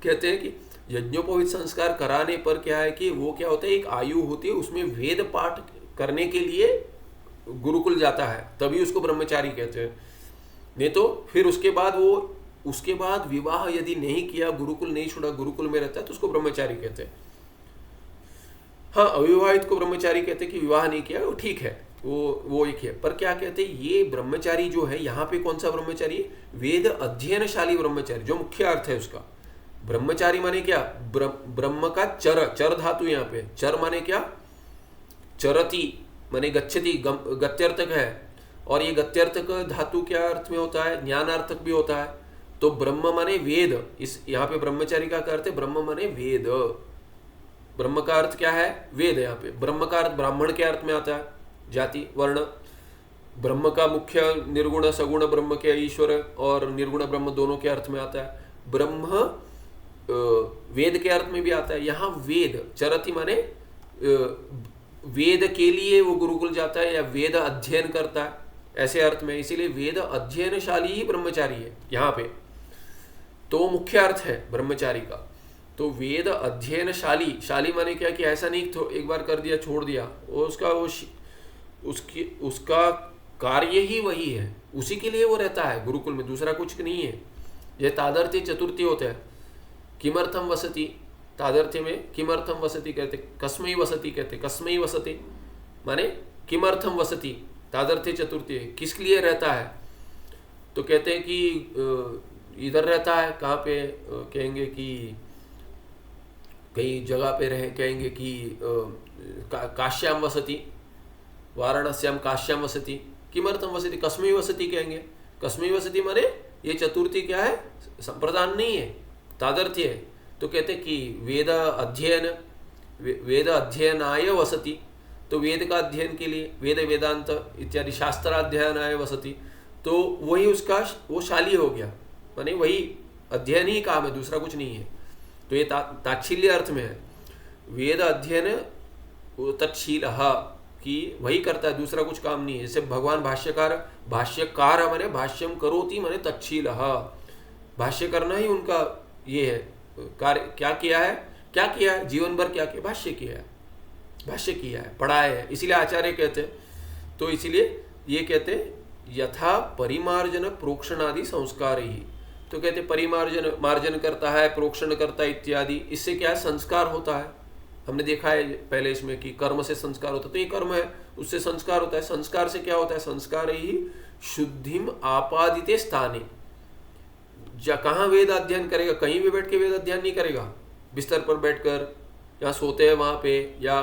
कहते हैं कि यज्ञोपवीत संस्कार कराने पर क्या है कि वो क्या होता है, एक आयु होती है, उसमें वेद पाठ करने के लिए गुरुकुल जाता है, तभी उसको ब्रह्मचारी कहते हैं। नहीं तो फिर उसके बाद विवाह यदि नहीं किया, गुरुकुल नहीं छोड़ा, गुरुकुल में रहता है, तो उसको ब्रह्मचारी कहते हैं। हाँ, अविवाहित को ब्रह्मचारी कहते हैं कि विवाह नहीं किया, वो ठीक है, वो एक है। पर क्या कहते हैं, ये ब्रह्मचारी जो है यहाँ पे कौन सा ब्रह्मचारी, वेद अध्ययनशाली ब्रह्मचारी, जो मुख्य अर्थ है उसका। ब्रह्मचारी माने क्या, ब्रह्म का चर धातु, यहाँ पे चर माने क्या, चरती माने गच्छति, गत्यर्थक है, और ये गत्यर्थक धातु क्या अर्थ में होता है, ज्ञानार्थक भी होता है। तो ब्रह्म माने वेद, इस यहाँ पे ब्रह्मचारी का अर्थ है ब्रह्म माने वेद। ब्रह्म का अर्थ क्या है, वेद। यहाँ पे ब्रह्म का अर्थ ब्राह्मण के अर्थ में आता है, जाति वर्ण। ब्रह्म का मुख्य निर्गुण सगुण ब्रह्म के ईश्वर और निर्गुण ब्रह्म दोनों के अर्थ में आता है। ब्रह्म वेद के अर्थ में भी आता है। यहाँ वेद चरति माने वेद के लिए वो गुरुकुल जाता है या वेद अध्ययन करता है, ऐसे अर्थ में। इसीलिए वेद अध्ययनशाली ही ब्रह्मचारी है यहाँ पे, तो मुख्य अर्थ है ब्रह्मचारी का। तो वेद अध्ययनशाली, शाली माने क्या कि ऐसा नहीं तो एक बार कर दिया छोड़ दिया, उसका कार्य ही वही है, उसी के लिए वो रहता है गुरुकुल में, दूसरा कुछ नहीं है। ये तादर्थ्य चतुर्थी होता है, किमर्थम वसति, तादर्थ्य में किमर्थम वसति कहते, कस्मै वसति कहते, कस्मै वसति माने किमर्थम वसति, तादर्थ्य चतुर्थी किस लिए रहता है। तो कहते हैं कि इधर रहता है, कहाँ पे कहेंगे कि कई जगह पे रहे, कहेंगे कि काश्याम वसति, वाराणस्याम काश्याम वसति, किमर्थम वसति, कस्मै वसति कहेंगे। कस्मै वसति माने ये चतुर्थी क्या है, संप्रदान नहीं है, तादर्थ्य है। तो कहते कि वेद अध्ययनाय वसति, तो वेद का अध्ययन के लिए, वेद वेदांत इत्यादि शास्त्राध्ययनाय वसति, तो वही उसका वो शाली हो गया, माने वही अध्ययन ही काम है, दूसरा कुछ नहीं है। तो ये ताच्छील्य अर्थ में है, वेद अध्ययन तत्शीलः कि वही करता है, दूसरा कुछ काम नहीं है। जैसे भगवान भाष्यकार माने भाष्यम करोति माने तत्शीलः, भाष्य करना ही उनका ये है कार्य। क्या किया है जीवन भर, क्या किया, भाष्य किया है, पढ़ाया है, इसीलिए आचार्य कहते हैं। तो इसीलिए ये कहते हैं यथा परिमार्जन प्रोक्षणादि संस्कार ही, तो कहते मार्जन करता है, प्रोक्षण करता है इत्यादि, इससे क्या है, संस्कार होता है। हमने देखा है पहले इसमें कि कर्म से संस्कार होता है, तो ये कर्म है, उससे संस्कार होता है। संस्कार से क्या होता है, संस्कार ही शुद्धिम आपादिते स्थाने, कहाँ वेद अध्ययन करेगा, कहीं भी बैठ के वेद अध्ययन नहीं करेगा, बिस्तर पर बैठकर, या सोते हैं वहाँ पे, या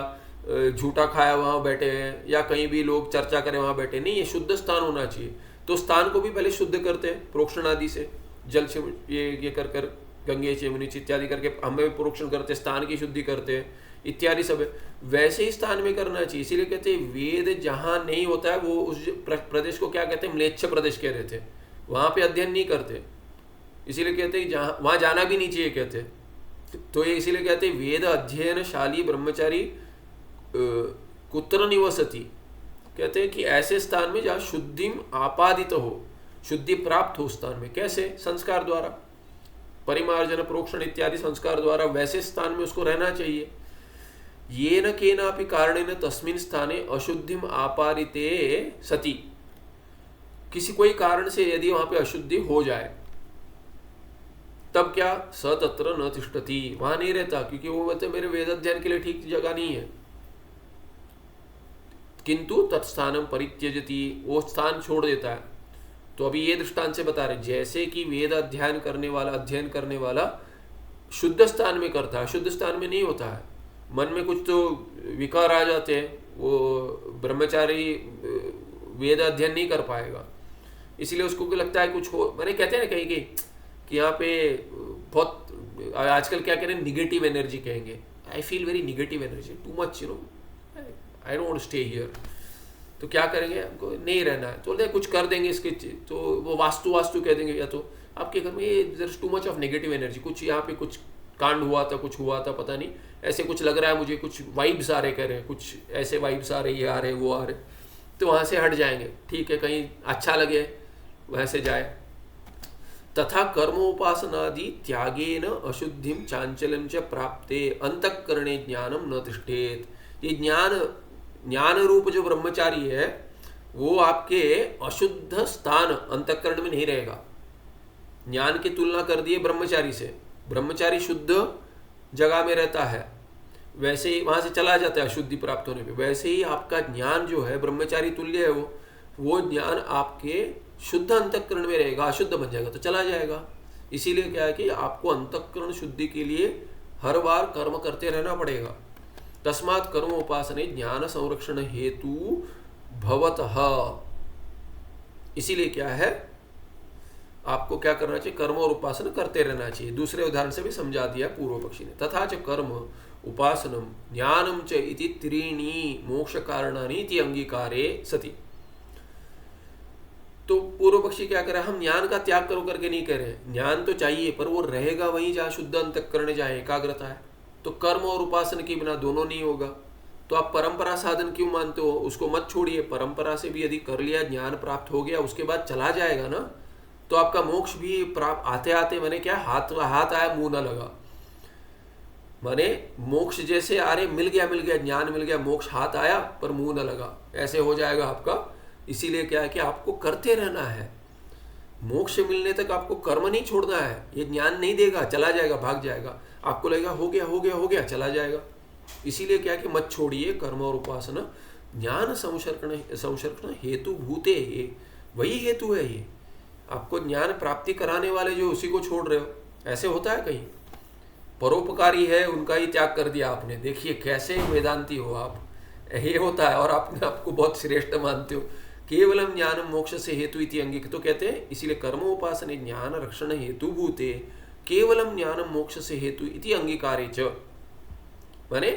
झूठा खाया वहाँ बैठे हैं, या कहीं भी लोग चर्चा करें वहाँ बैठे नहीं, ये शुद्ध स्थान होना चाहिए। तो स्थान को भी पहले शुद्ध करते हैं प्रोक्षण आदि से, जल से ये कर कर गंगे चेमुनी इत्यादि करके हमें प्रोक्षण करते हैं, स्थान की शुद्धि करते हैं इत्यादि सब है। वैसे ही स्थान में करना चाहिए। इसीलिए कहते हैं वेद जहाँ नहीं होता है वो उस प्रदेश को क्या कहते हैं, म्लेच्छ प्रदेश कह रहे थे, वहाँ पे अध्ययन नहीं करते। इसीलिए कहते हैं जहाँ वहाँ जाना भी नहीं चाहिए कहते। तो ये इसीलिए कहते हैं वेद अध्ययनशाली ब्रह्मचारी कुत्र निवसति, कहते हैं कि ऐसे स्थान में जहाँ शुद्धिम आपादित हो, शुद्धि प्राप्त हो स्थान में। कैसे, संस्कार द्वारा, परिमार्जन प्रोक्षण इत्यादि संस्कार द्वारा वैसे स्थान में उसको रहना चाहिए। येन केनापि कारणेन तस्मिन् स्थाने अशुद्धिम आपादिते सति, किसी कोई कारण से यदि वहां पे अशुद्धि हो जाए तब क्या, स तत्र न तिष्ठति, वहां नहीं रहता, क्योंकि वो बोलते मेरे वेद अध्ययन के लिए ठीक जगह नहीं है। किंतु तत्स्थानम परित्यजति, वो स्थान छोड़ देता है। तो अभी ये दृष्टांत से बता रहे, जैसे कि वेद अध्ययन करने वाला शुद्ध स्थान में करता है, शुद्ध स्थान में नहीं होता है, मन में कुछ तो विकार आ जाते हैं, वो ब्रह्मचारी वेद अध्ययन नहीं कर पाएगा। इसलिए उसको लगता है कुछ हो, मैंने कहते हैं ना कहीं कि यहाँ पे बहुत आजकल क्या कह रहे हैं, निगेटिव एनर्जी कहेंगे। I feel very negative energy, too much, you know, I don't want to stay here. तो क्या करेंगे, हमको नहीं रहना है, तो कुछ कर देंगे इसके, तो वो वास्तु कह देंगे, या तो आपके घर में ये there is too much of negative energy, कुछ यहाँ पे कुछ कांड हुआ था, कुछ हुआ था, पता नहीं, ऐसे कुछ लग रहा है मुझे, कुछ वाइब्स आ रहे, कह रहे हैं कुछ ऐसे वाइब्स आ रहे, ये आ रहे, वो आ रहे। तो वहाँ से हट जाएंगे, ठीक है, कहीं अच्छा लगे वैसे जाए। तथा कर्मोपासनादि त्यागेन अशुद्धिम चांचल्यम च प्राप्ते अंतःकरणे ज्ञानम न तिष्ठेत। ये ज्ञान रूप जो ब्रह्मचारी है वो आपके अशुद्ध स्थान अंतःकरण में नहीं रहेगा। ज्ञान की तुलना कर दिए ब्रह्मचारी से, ब्रह्मचारी शुद्ध जगह में रहता है, वैसे ही वहां से चला जाता है अशुद्धि प्राप्त होने पे। वैसे ही आपका ज्ञान जो है ब्रह्मचारी तुल्य है, वो ज्ञान आपके शुद्ध अंतःकरण में रहेगा, अशुद्ध बन जाएगा तो चला जाएगा। इसीलिए क्या है कि आपको अंतःकरण शुद्धि के लिए हर बार कर्म करते रहना पड़ेगा। तस्मात् कर्म उपासने ज्ञान संरक्षण हेतु भवतः। इसीलिए क्या है, आपको क्या करना चाहिए, कर्म और उपासना करते रहना चाहिए। दूसरे उदाहरण से भी समझा दिया पूर्व पक्षी ने। तथा च कर्म उपासनम ज्ञानम च इति त्रीणि मोक्ष कारणानि इति अंगीकारे सति। तो पूर्व पक्षी क्या करे, हम ज्ञान का त्याग करो करके नहीं कह रहे, ज्ञान तो चाहिए पर वो रहेगा वहीं जहाँ शुद्ध अंतःकरण, जहाँ एकाग्रता है। तो कर्म और उपासना के बिना दोनों नहीं होगा। तो आप परंपरा साधन क्यों मानते हो, उसको मत छोड़िए। परंपरा से भी यदि कर लिया, ज्ञान प्राप्त हो गया, उसके बाद चला जाएगा ना, तो आपका मोक्ष भी प्राप्त आते आते मैंने क्या हाथ आया मुंह ना लगा, माने मोक्ष जैसे अरे मिल गया ज्ञान मिल गया, मोक्ष हाथ आया पर मुंह न लगा, ऐसे हो जाएगा आपका। इसीलिए क्या है कि आपको करते रहना है। मोक्ष मिलने तक आपको कर्म नहीं छोड़ना है। ये ज्ञान नहीं देगा, चला जाएगा, भाग जाएगा, आपको लगेगा हो गया, चला जाएगा। इसीलिए क्या है कि मत छोड़िए कर्म और उपासना। ज्ञान संसर्षण हेतु भूते, ये वही हेतु है। ये आपको ज्ञान प्राप्ति कराने वाले जो उसी को छोड़ रहे हो, ऐसे होता है कहीं। परोपकारी है उनका ही त्याग कर दिया आपने, देखिए कैसे वेदांती हो आप, ये होता है। और आपने आपको बहुत श्रेष्ठ मानते हो। केवलम ज्ञानम मोक्ष से हेतु इति अंगिक, तो कहते हैं इसीलिए कर्मोपासने ज्ञान रक्षण हेतु भूते केवलम ज्ञानम मोक्ष से हेतु इति अंगीकारे च। माने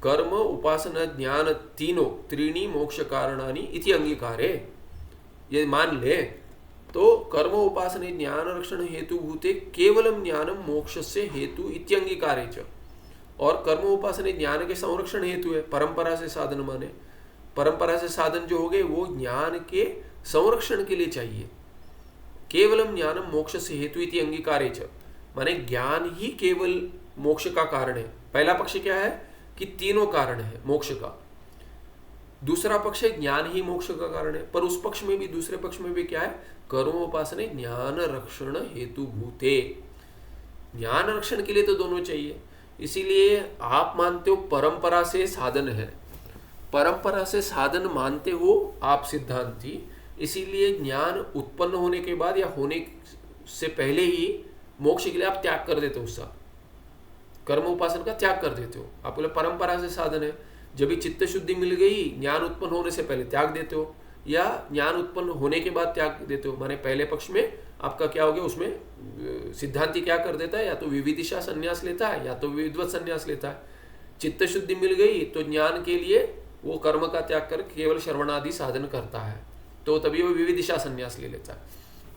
कर्म उपासना ज्ञान तीनों त्रीणी मोक्ष कारणानि इति अंगीकारे, ये मान ले तो कर्म उपासने ज्ञान रक्षण हेतु भूते केवलम ज्ञानम मोक्ष से हेतु इति अंगीकारे च। और कर्म उपासने ज्ञान के संरक्षण हेतु है, परंपरा से साधन माने। परंपरा से साधन जो हो गए वो ज्ञान के संरक्षण के लिए चाहिए। केवलम ज्ञानम मोक्ष से हेतु इति अंगीकारे च, माने ज्ञान ही केवल मोक्ष का कारण है। पहला पक्ष क्या है कि तीनों कारण है मोक्ष का। दूसरा पक्ष है ज्ञान ही मोक्ष का कारण है, पर उस पक्ष में भी, दूसरे पक्ष में भी क्या है, कर्मोपासने ज्ञान रक्षण हेतु भूते, ज्ञान रक्षण के लिए तो दोनों चाहिए। इसीलिए आप मानते हो परंपरा से साधन है, परंपरा से साधन मानते हो आप सिद्धांती। इसीलिए ज्ञान उत्पन्न होने के बाद या होने से पहले ही मोक्ष के लिए आप त्याग कर देते हो, उसका कर्म उपासन का त्याग कर देते हो। आप बोले परंपरा से साधन है, जब भी चित्त शुद्धि मिल गई ज्ञान उत्पन्न होने से पहले त्याग देते हो, या ज्ञान उत्पन्न होने के बाद त्याग देते हो। माने पहले पक्ष में आपका क्या हो गया, उसमें सिद्धांति क्या कर देता है, या तो विविदिशा संन्यास लेता है या तो विद्वत संन्यास लेता है। चित्त शुद्धि मिल गई तो ज्ञान के लिए वो कर्म का त्याग कर केवल श्रवणादि साधन करता है, तो तभी वो विविदिशा संन्यास ले लेता है।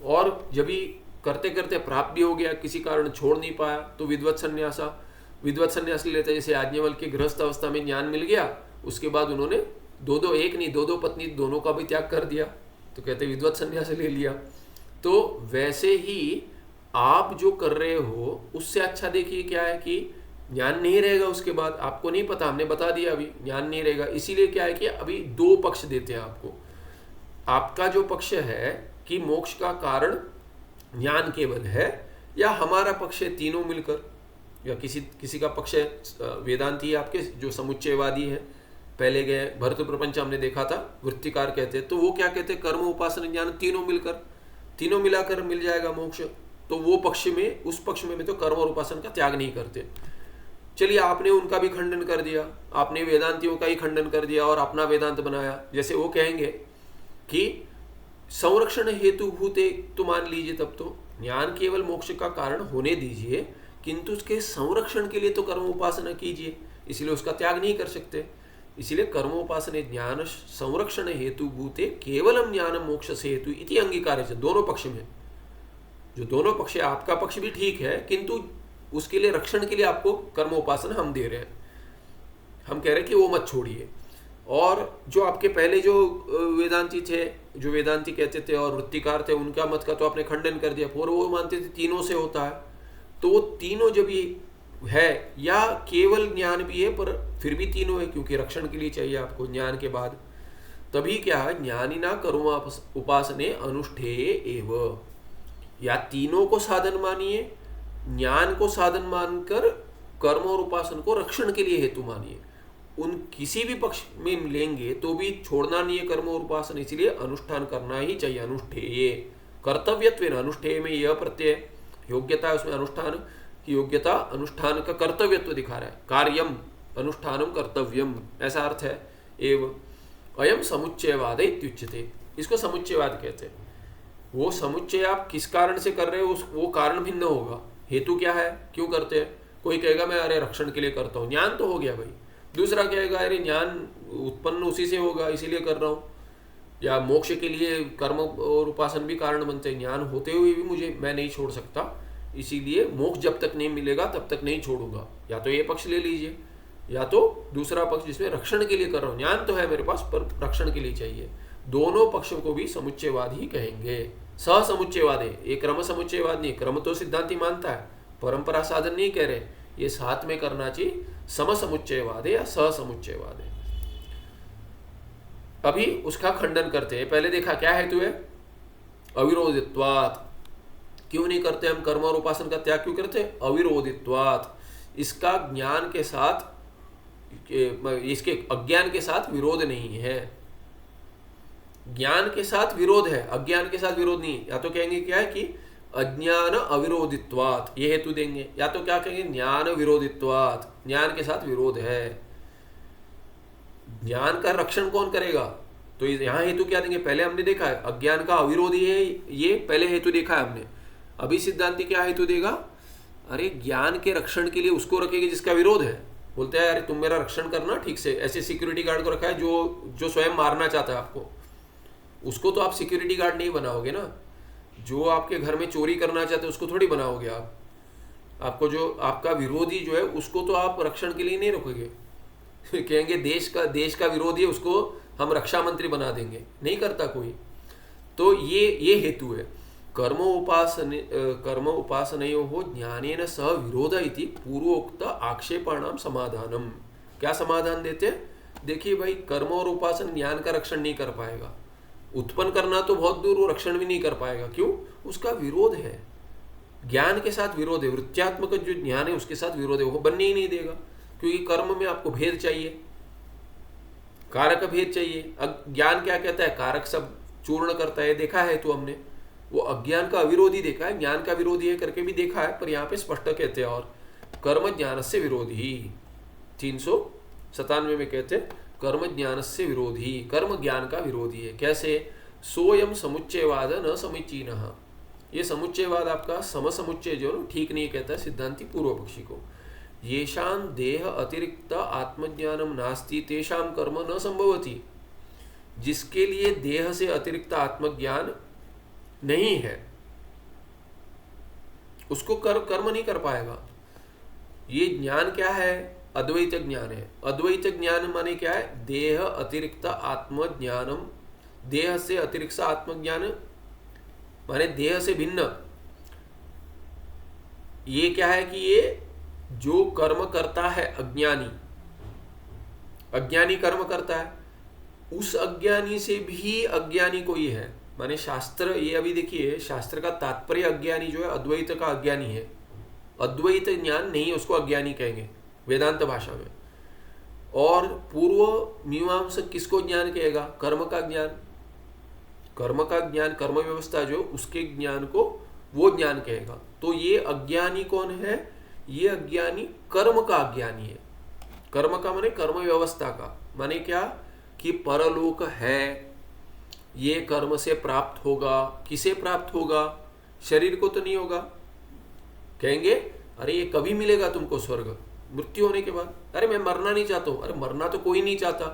और जब भी करते करते प्राप्त भी हो गया, किसी कारण छोड़ नहीं पाया, तो विद्वत संन्यास ले लेता है। जैसे याज्ञवल्क्य की गृहस्थ अवस्था में ज्ञान मिल गया, उसके बाद उन्होंने दो पत्नी दोनों का भी त्याग कर दिया, तो कहते विद्वत संन्यास ले लिया। तो वैसे ही आप जो कर रहे हो उससे अच्छा देखिए क्या है कि ज्ञान नहीं रहेगा, उसके बाद आपको नहीं पता, हमने बता दिया अभी ज्ञान नहीं रहेगा। इसीलिए क्या है कि अभी दो पक्ष देते हैं आपको। आपका जो पक्ष है कि मोक्ष का कारण ज्ञान केवल है, या हमारा पक्ष है तीनों मिलकर, या किसी का पक्ष है वेदांती है आपके जो समुच्चयवादी है। पहले गए भरत प्रपंच हमने देखा था, वृत्तिकार कहते हैं, तो वो क्या कहते हैं, कर्म उपासना ज्ञान तीनों मिलाकर मिल जाएगा मोक्ष। तो वो पक्ष में, उस पक्ष में तो कर्म और उपासना का त्याग नहीं करते। चलिए आपने उनका भी खंडन कर दिया, आपने वेदांतियों का ही खंडन कर दिया और अपना वेदांत बनाया। जैसे वो कहेंगे कि संरक्षण हेतु भूते, तो मान लीजिए तब तो ज्ञान केवल मोक्ष का कारण होने दीजिए, किंतु उसके संरक्षण के लिए तो कर्म उपासना कीजिए, इसलिए उसका त्याग नहीं कर सकते। इसलिए कर्मोपासने ज्ञान संरक्षण हेतु भूते केवलम ज्ञान मोक्ष से हेतु इति अंगीकारे से। दोनों पक्ष में, जो दोनों पक्ष है, आपका पक्ष भी ठीक है, किंतु उसके लिए रक्षण के लिए आपको कर्मोपासना हम दे रहे हैं। हम कह रहे हैं कि वो मत छोड़िए। और जो आपके पहले जो वेदांती थे, जो वेदांती कहते थे और वृत्तिकार थे, उनका मत का तो आपने खंडन कर दिया। और वो मानते थे तीनों से होता है। तो वो तीनों जब ये है, या केवल ज्ञान भी है पर फिर भी तीनों है, क्योंकि रक्षण के लिए चाहिए आपको ज्ञान के बाद, तभी क्या है, ज्ञानिना कर्म उपासने अनुष्ठेय एव। या तीनों को साधन मानिए, ज्ञान को साधन मानकर कर्म और उपासन को रक्षण के लिए हेतु मानिए। उन किसी भी पक्ष में लेंगे तो भी छोड़ना नहीं है कर्म और उपासन, इसलिए अनुष्ठान करना ही चाहिए। अनुष्ठेय कर्तव्यत्वेन, अनुष्ठेय में यह प्रत्यय योग्यता है, उसमें अनुष्ठान की योग्यता, अनुष्ठान का कर्तव्यत्व दिखा रहा है। कार्यम अनुष्ठानम कर्तव्यम, ऐसा अर्थ है। एवं अयम समुच्चयवाद इत्युच्यते, इसको समुच्चयवाद कहते हैं। वो समुच्चय आप किस कारण से कर रहे हो, वो कारण भिन्न होगा। हेतु क्या है, क्यों करते हैं। कोई कहेगा मैं अरे रक्षण के लिए करता हूँ, ज्ञान तो हो गया भाई। दूसरा कहेगा अरे ज्ञान उत्पन्न उसी से होगा इसीलिए कर रहा हूँ। या मोक्ष के लिए कर्म और उपासन भी कारण बनते हैं, ज्ञान होते हुए भी मैं नहीं छोड़ सकता, इसीलिए मोक्ष जब तक नहीं मिलेगा तब तक नहीं छोड़ूंगा। या तो ये पक्ष ले लीजिए, या तो दूसरा पक्ष जिसमें रक्षण के लिए कर रहा हूँ, ज्ञान तो है मेरे पास पर रक्षण के लिए चाहिए। दोनों पक्षों को भी समुच्चयवाद ही कहेंगे। समुच्चयवाद है, ये क्रम समुच्चयवाद नहीं। क्रम तो सिद्धांति मानता है, परंपरा साधन नहीं कह रहे, ये साथ में करना चाहिए। समसमुच्चयवाद है या समुच्चयवाद है। अभी उसका खंडन करते हैं। पहले देखा क्या हेतु है, अविरोधित्वात्। क्यों नहीं करते हम कर्म और उपासन का त्याग, क्यों करते हैं, अविरोधित्वात्। इसका ज्ञान के साथ, इसके अज्ञान के साथ विरोध नहीं है। ज्ञान के साथ विरोध है, अज्ञान के साथ विरोध नहीं। या तो कहेंगे क्या है कि अज्ञान अविरोधित्वात्, ये हेतु देंगे। या तो क्या कहेंगे, ज्ञान विरोधित्वात्, ज्ञान के साथ विरोध है। ज्ञान का रक्षण कौन करेगा, तो यहाँ हेतु क्या देंगे। पहले हमने देखा है अज्ञान का अविरोधी है, ये पहले हेतु देखा है हमने। अभी सिद्धांति क्या हेतु देगा, अरे ज्ञान के रक्षण के लिए उसको रखेंगे जिसका विरोध है। बोलते हैं अरे तुम मेरा रक्षण करना ठीक से, ऐसे सिक्योरिटी गार्ड को रखा है जो स्वयं मारना चाहता है आपको, उसको तो आप सिक्योरिटी गार्ड नहीं बनाओगे ना। जो आपके घर में चोरी करना चाहते हैं उसको थोड़ी बनाओगे आप। आपको जो आपका विरोधी जो है उसको तो आप रक्षण के लिए नहीं रखोगे। कहेंगे देश का विरोधी है, उसको हम रक्षा मंत्री बना देंगे, नहीं करता कोई। तो ये हेतु है। कर्म उपासनयोः ज्ञानेन सह विरोध इति पूर्वोक्त आक्षेपाणाम समाधानम। क्या समाधान देते हैं, देखिए भाई कर्म और उपासन ज्ञान का रक्षण नहीं कर पाएगा, उत्पन्न करना तो बहुत दूर, वो रक्षण भी नहीं कर पाएगा। क्यों, उसका विरोध है, ज्ञान के साथ विरोध है। वृत्त्यात्मक जो ज्ञान है उसके साथ विरोध है, वो बनने ही नहीं देगा। क्योंकि कर्म में आपको भेद चाहिए, कारक भेद चाहिए। ज्ञान क्या कहता है, कारक सब चूर्ण करता है, देखा है तो हमने। वो अज्ञान का अविरोधी देखा है, ज्ञान का विरोधी है करके भी देखा है, पर यहाँ पे स्पष्ट कहते हैं। और कर्म ज्ञान से विरोधी, 397 में कहते हैं कर्म ज्ञान से विरोधी, कर्म ज्ञान का विरोधी है। कैसे, सोयम समुच्चयवाद न समीचीनः। ये समुच्चयवाद आपका समसमुच्चय जो ठीक नहीं कहता है सिद्धांति पूर्व पक्षी को। येषां देह अतिरिक्त आत्मज्ञानम नास्ति तेषां कर्म न संभवति। जिसके लिए देह से अतिरिक्त आत्मज्ञान नहीं है उसको कर्म नहीं कर पाएगा। ये ज्ञान क्या है, अद्वैत ज्ञान है। अद्वैत ज्ञान माने क्या है, देह अतिरिक्त आत्मज्ञानम। देह से अतिरिक्त आत्मज्ञान माने देह से भिन्न। ये क्या है कि ये जो कर्म करता है अज्ञानी, अज्ञानी कर्म करता है, उस अज्ञानी से भी अज्ञानी कोई है। माने शास्त्र, ये अभी देखिए शास्त्र का तात्पर्य अज्ञानी जो है अद्वैत का अज्ञानी है। अद्वैत ज्ञान नहीं है उसको अज्ञानी कहेंगे वेदांत भाषा में। और पूर्व मीमांसक किसको ज्ञान कहेगा, कर्म का ज्ञान। कर्म का ज्ञान, कर्म व्यवस्था जो उसके ज्ञान को वो ज्ञान कहेगा। तो ये अज्ञानी कौन है, ये अज्ञानी कर्म का अज्ञानी है। कर्म का माने कर्म व्यवस्था का, माने क्या कि परलोक है, ये कर्म से प्राप्त होगा। किसे प्राप्त होगा, शरीर को तो नहीं होगा। कहेंगे अरे ये कभी मिलेगा तुमको स्वर्ग, मृत्यु होने के बाद। अरे मैं मरना नहीं चाहता हूँ। अरे मरना तो कोई नहीं चाहता,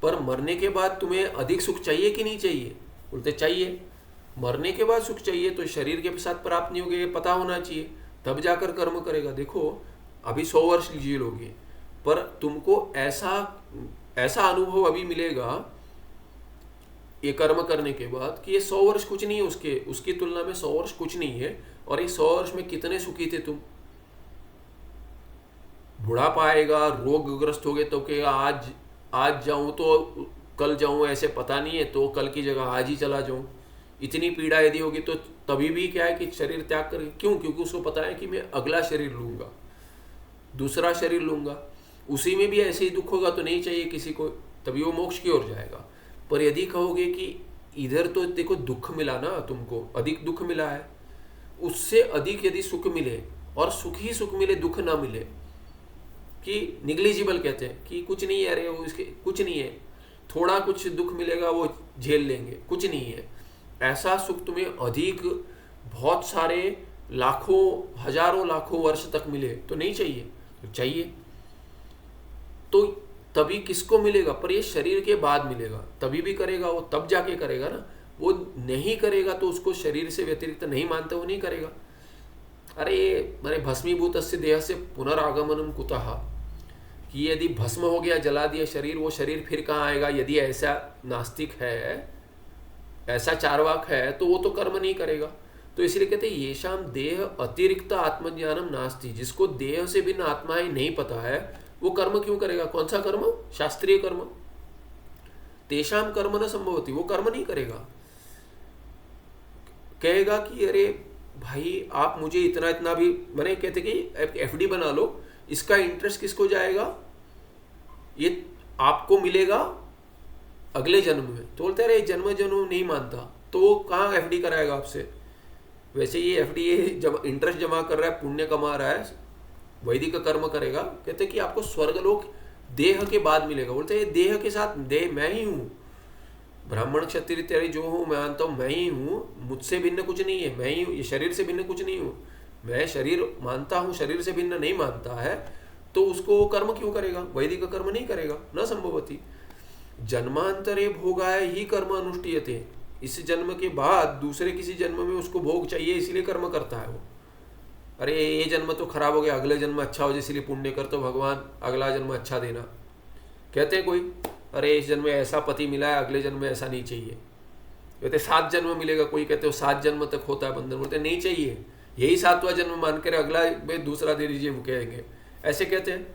पर मरने के बाद तुम्हें अधिक सुख चाहिए कि नहीं चाहिए, बोलते चाहिए। मरने के बाद सुख चाहिए तो शरीर के साथ प्राप्त नहीं होगा, ये पता होना चाहिए, तब जाकर कर्म करेगा। देखो अभी 100 वर्ष जी लोगे, पर तुमको ऐसा ऐसा अनुभव अभी मिलेगा ये कर्म करने के बाद कि ये 100 वर्ष कुछ नहीं है, उसकी तुलना में 100 वर्ष कुछ नहीं है। और ये 100 वर्ष में कितने सुखी थे तुम। बुढ़ापा आएगा, रोगग्रस्त हो गए तो कहेगा आज जाऊं तो कल जाऊं, ऐसे पता नहीं है, तो कल की जगह आज ही चला जाऊं। इतनी पीड़ा यदि होगी तो तभी भी क्या है कि शरीर त्याग कर, क्यों? क्योंकि उसको पता है कि मैं अगला शरीर लूंगा, दूसरा शरीर लूंगा, उसी में भी ऐसे ही दुख होगा तो नहीं चाहिए किसी को, तभी वो मोक्ष की ओर जाएगा। पर यदि कहोगे कि इधर तो देखो दुख मिला ना, तुमको अधिक दुख मिला है, उससे अधिक यदि सुख मिले और सुख ही सुख मिले, दुख ना मिले, कि निग्लिजिबल कहते हैं कि कुछ नहीं है, अरे वो इसके कुछ नहीं है, थोड़ा कुछ दुख मिलेगा वो झेल लेंगे, कुछ नहीं है, ऐसा सुख तुम्हें अधिक बहुत सारे लाखों हजारों लाखों वर्ष तक मिले तो नहीं चाहिए। तो चाहिए तो तभी किसको मिलेगा? पर ये शरीर के बाद मिलेगा, तभी भी करेगा वो, तब जाके करेगा ना। वो नहीं करेगा तो उसको शरीर से व्यतिरिक्त नहीं मानते, वो नहीं करेगा। अरे भस्मीभूतस्य देह से पुनरागमनम कुतः, कि यदि भस्म हो गया, जला दिया शरीर, वो शरीर फिर कहाँ आएगा? यदि ऐसा नास्तिक है, ऐसा चार्वाक है, तो वो तो कर्म नहीं करेगा। तो इसलिए कहते हैं येषाम देह अतिरिक्त आत्मज्ञानम नास्ति, जिसको देह से भिन्न आत्मा ही नहीं पता है, वो कर्म क्यों करेगा? कौन सा कर्म? शास्त्रीय कर्म। तेषाम कर्म न संभवती, वो कर्म नहीं करेगा। कहेगा कि अरे भाई आप मुझे इतना इतना भी, मैंने कहते कि एफडी बना लो, इसका इंटरेस्ट किसको जाएगा? ये आपको मिलेगा अगले जन्म में। तो बोलते रहे जन्म जन्म नहीं मानता, तो वो कहाँ एफडी कराएगा आपसे? वैसे ये एफडी इंटरेस्ट जमा कर रहा है, पुण्य कमा रहा है, वैदिक कर्म करेगा। कहते कि आपको स्वर्गलोक देह के बाद मिलेगा। बोलते हैं देह के साथ, देह मैं ही हूँ, ब्राह्मण क्षत्रिय इत्यादि जो हूँ मैं मानता हूँ, मैं ही हूँ, मुझसे भिन्न कुछ नहीं है, मैं ही हूँ, ये शरीर से भिन्न कुछ नहीं हूँ। मैं शरीर मानता हूँ, शरीर से भिन्न नहीं मानता है, तो उसको कर्म क्यों करेगा? वैदिक कर्म नहीं करेगा, न संभवती। जन्मांतरे भोगाय ही कर्म अनुष्ठीयते, इस जन्म के बाद दूसरे किसी जन्म में उसको भोग चाहिए, इसलिए कर्म करता है वो। अरे ये जन्म तो खराब हो गया, अगले जन्म अच्छा हो जाए इसलिए पुण्य कर, तो भगवान अगला जन्म अच्छा देना। कहते हैं कोई, अरे इस जन्म में ऐसा पति मिला है, अगले जन्म में ऐसा नहीं चाहिए। कहते 7 जन्म मिलेगा, कोई कहते हो 7 जन्म तक होता है बंधन, बोलते नहीं चाहिए, यही 7वां जन्म मानकर अगला में दूसरा दे दीजिए, वो कहेंगे, ऐसे कहते हैं।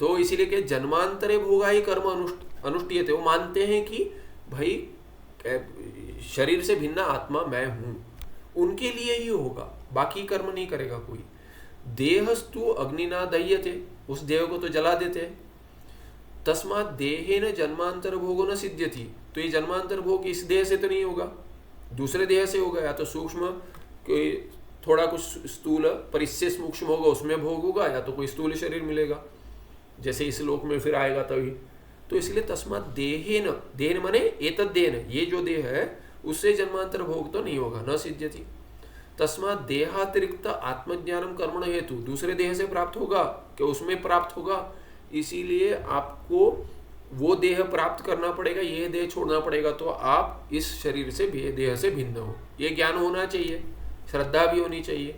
तो इसीलिए कि जन्मांतरे भोगा ही कर्म अनुष्ठीयते, वो मानते हैं कि भाई शरीर से भिन्न आत्मा मैं हूँ, उनके लिए ही होगा, बाकी कर्म नहीं करेगा कोई। देहस्तु अग्निना दह्यते, उस देह को तो जला देते हैं। तस्मात् देहेन जन्मांतर भोगो न सिद्ध्यति, तो ये जन्मांतर भोग इस देह से तो नहीं होगा, दूसरे देह से होगा, या तो सूक्ष्म कोई थोड़ा कुछ स्थूल पर इससे सूक्ष्म होगा उसमें भोग होगा, या तो कोई स्थूल शरीर मिलेगा जैसे इस लोक में फिर आएगा तभी। तो इसलिए तस्मात् देहेन, देहेन माने एतद् देहेन, ये जो देह है उससे जन्मांतर भोग तो नहीं होगा, न सिद्ध्यति। तस्मात् देहातिरिक्त आत्मज्ञानम कर्मण हेतु, दूसरे देह से प्राप्त होगा कि उसमें प्राप्त होगा, इसीलिए आपको वो देह प्राप्त करना पड़ेगा, ये देह छोड़ना पड़ेगा, तो आप इस शरीर से देह से भिन्न हो, ये ज्ञान होना चाहिए, श्रद्धा भी होनी चाहिए।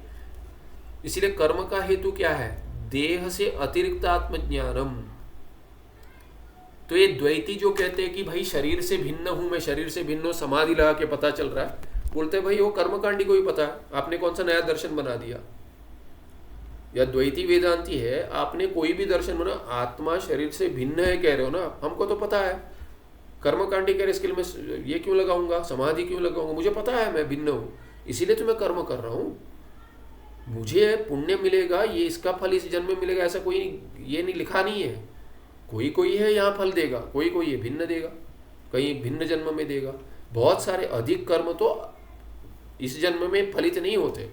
इसीलिए कर्म का हेतु क्या है? देह से अतिरिक्त आत्मज्ञानम। तो ये द्वैती जो कहते हैं कि भाई शरीर से भिन्न हूं मैं, शरीर से भिन्न हूं, समाधि लगा के पता चल रहा है, बोलते भाई वो कर्मकांडी को ही पता है, आपने कौन सा नया दर्शन बना दिया। या द्वैती वेदांती है, आपने कोई भी दर्शन बना, आत्मा शरीर से भिन्न है कह रहे हो ना, हमको तो पता है। कर्मकांडी कह रहे इसके लिए मैं ये क्यों लगाऊंगा, समाधि क्यों लगाऊंगा, मुझे पता है मैं भिन्न हूँ, इसीलिए तो मैं कर्म कर रहा हूँ, मुझे पुण्य मिलेगा, ये इसका फल इस जन्म में मिलेगा, ऐसा कोई ये नहीं लिखा नहीं है। कोई कोई है यहाँ फल देगा, कोई कोई ये भिन्न देगा, कहीं भिन्न जन्म में देगा। बहुत सारे अधिक कर्म तो इस जन्म में फलित नहीं होते,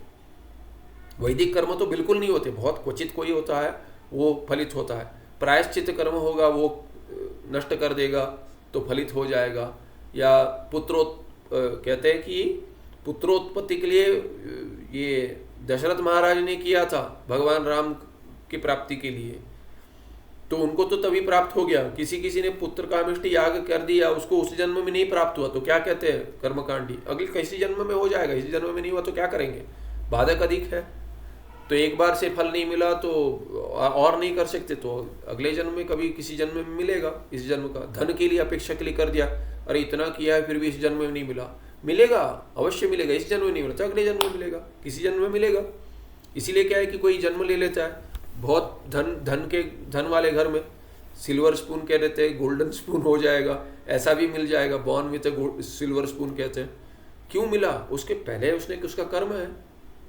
वैदिक कर्म तो बिल्कुल नहीं होते, बहुत क्वचित कोई होता है वो फलित होता है। प्रायश्चित कर्म होगा वो नष्ट कर देगा तो फलित हो जाएगा। या कहते हैं कि पुत्रोत्पत्ति के लिए ये दशरथ महाराज ने किया था भगवान राम की प्राप्ति के लिए, तो उनको तो तभी प्राप्त हो गया। किसी किसी ने पुत्र कामिष्टि याग कर दिया, उसको उस जन्म में नहीं प्राप्त हुआ, तो क्या कहते हैं कर्मकांडी, अगले किसी जन्म में हो जाएगा, इस जन्म में नहीं हुआ तो क्या करेंगे, बाधक अधिक है। तो एक बार से फल नहीं मिला तो और नहीं कर सकते, तो अगले जन्म में कभी किसी जन्म में मिलेगा। इस जन्म का धन के लिए अपेक्षा के लिए कर दिया, अरे इतना किया है फिर भी इस जन्म में नहीं मिला, मिलेगा अवश्य मिलेगा। इस जन्म में नहीं मिला तो अगले जन्म में मिलेगा, किसी जन्म में मिलेगा। इसीलिए क्या है कि कोई जन्म ले लेता है बहुत धन वाले घर में, सिल्वर स्पून कह देते हैं, गोल्डन स्पून हो जाएगा, ऐसा भी मिल जाएगा, बॉर्न विथ सिल्वर स्पून कहते हैं। क्यों मिला? उसके पहले उसने उसका कर्म है,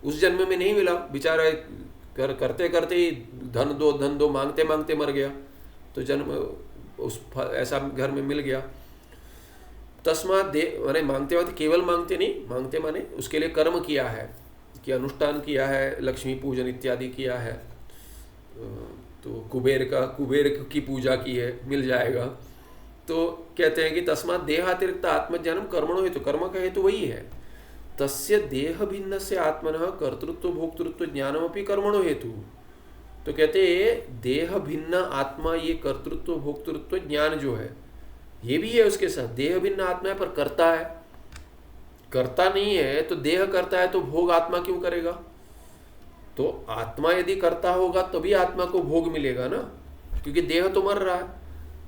उस जन्म में नहीं मिला, बेचारा करते करते ही धन दो मांगते मांगते मर गया, तो जन्म उस ऐसा घर में मिल गया। तस्मात दे माने मांगते मांगते, केवल मांगते नहीं, मांगते माने उसके लिए कर्म किया है, कि अनुष्ठान किया है, लक्ष्मी पूजन इत्यादि किया है, तो कुबेर की पूजा की है, मिल जाएगा। तो कहते हैं कि तस्मात देहातिरिक्त आत्मज्ञानम कर्मणो हेतु, कर्म का हेतु वही है। तस्य देह भिन्न से आत्मनः कर्तृत्व भोक्तृत्व ज्ञानमपि कर्मणो हेतु। तो कहते हैं देह भिन्न आत्मा, ये कर्तृत्व भोक्तृत्व ज्ञान जो है ये भी है उसके साथ। देह भिन्न आत्मा है पर करता है, करता नहीं है तो देह करता है तो भोग आत्मा क्यों करेगा? तो आत्मा यदि करता होगा तभी आत्मा को भोग मिलेगा ना, क्योंकि देह तो मर रहा है।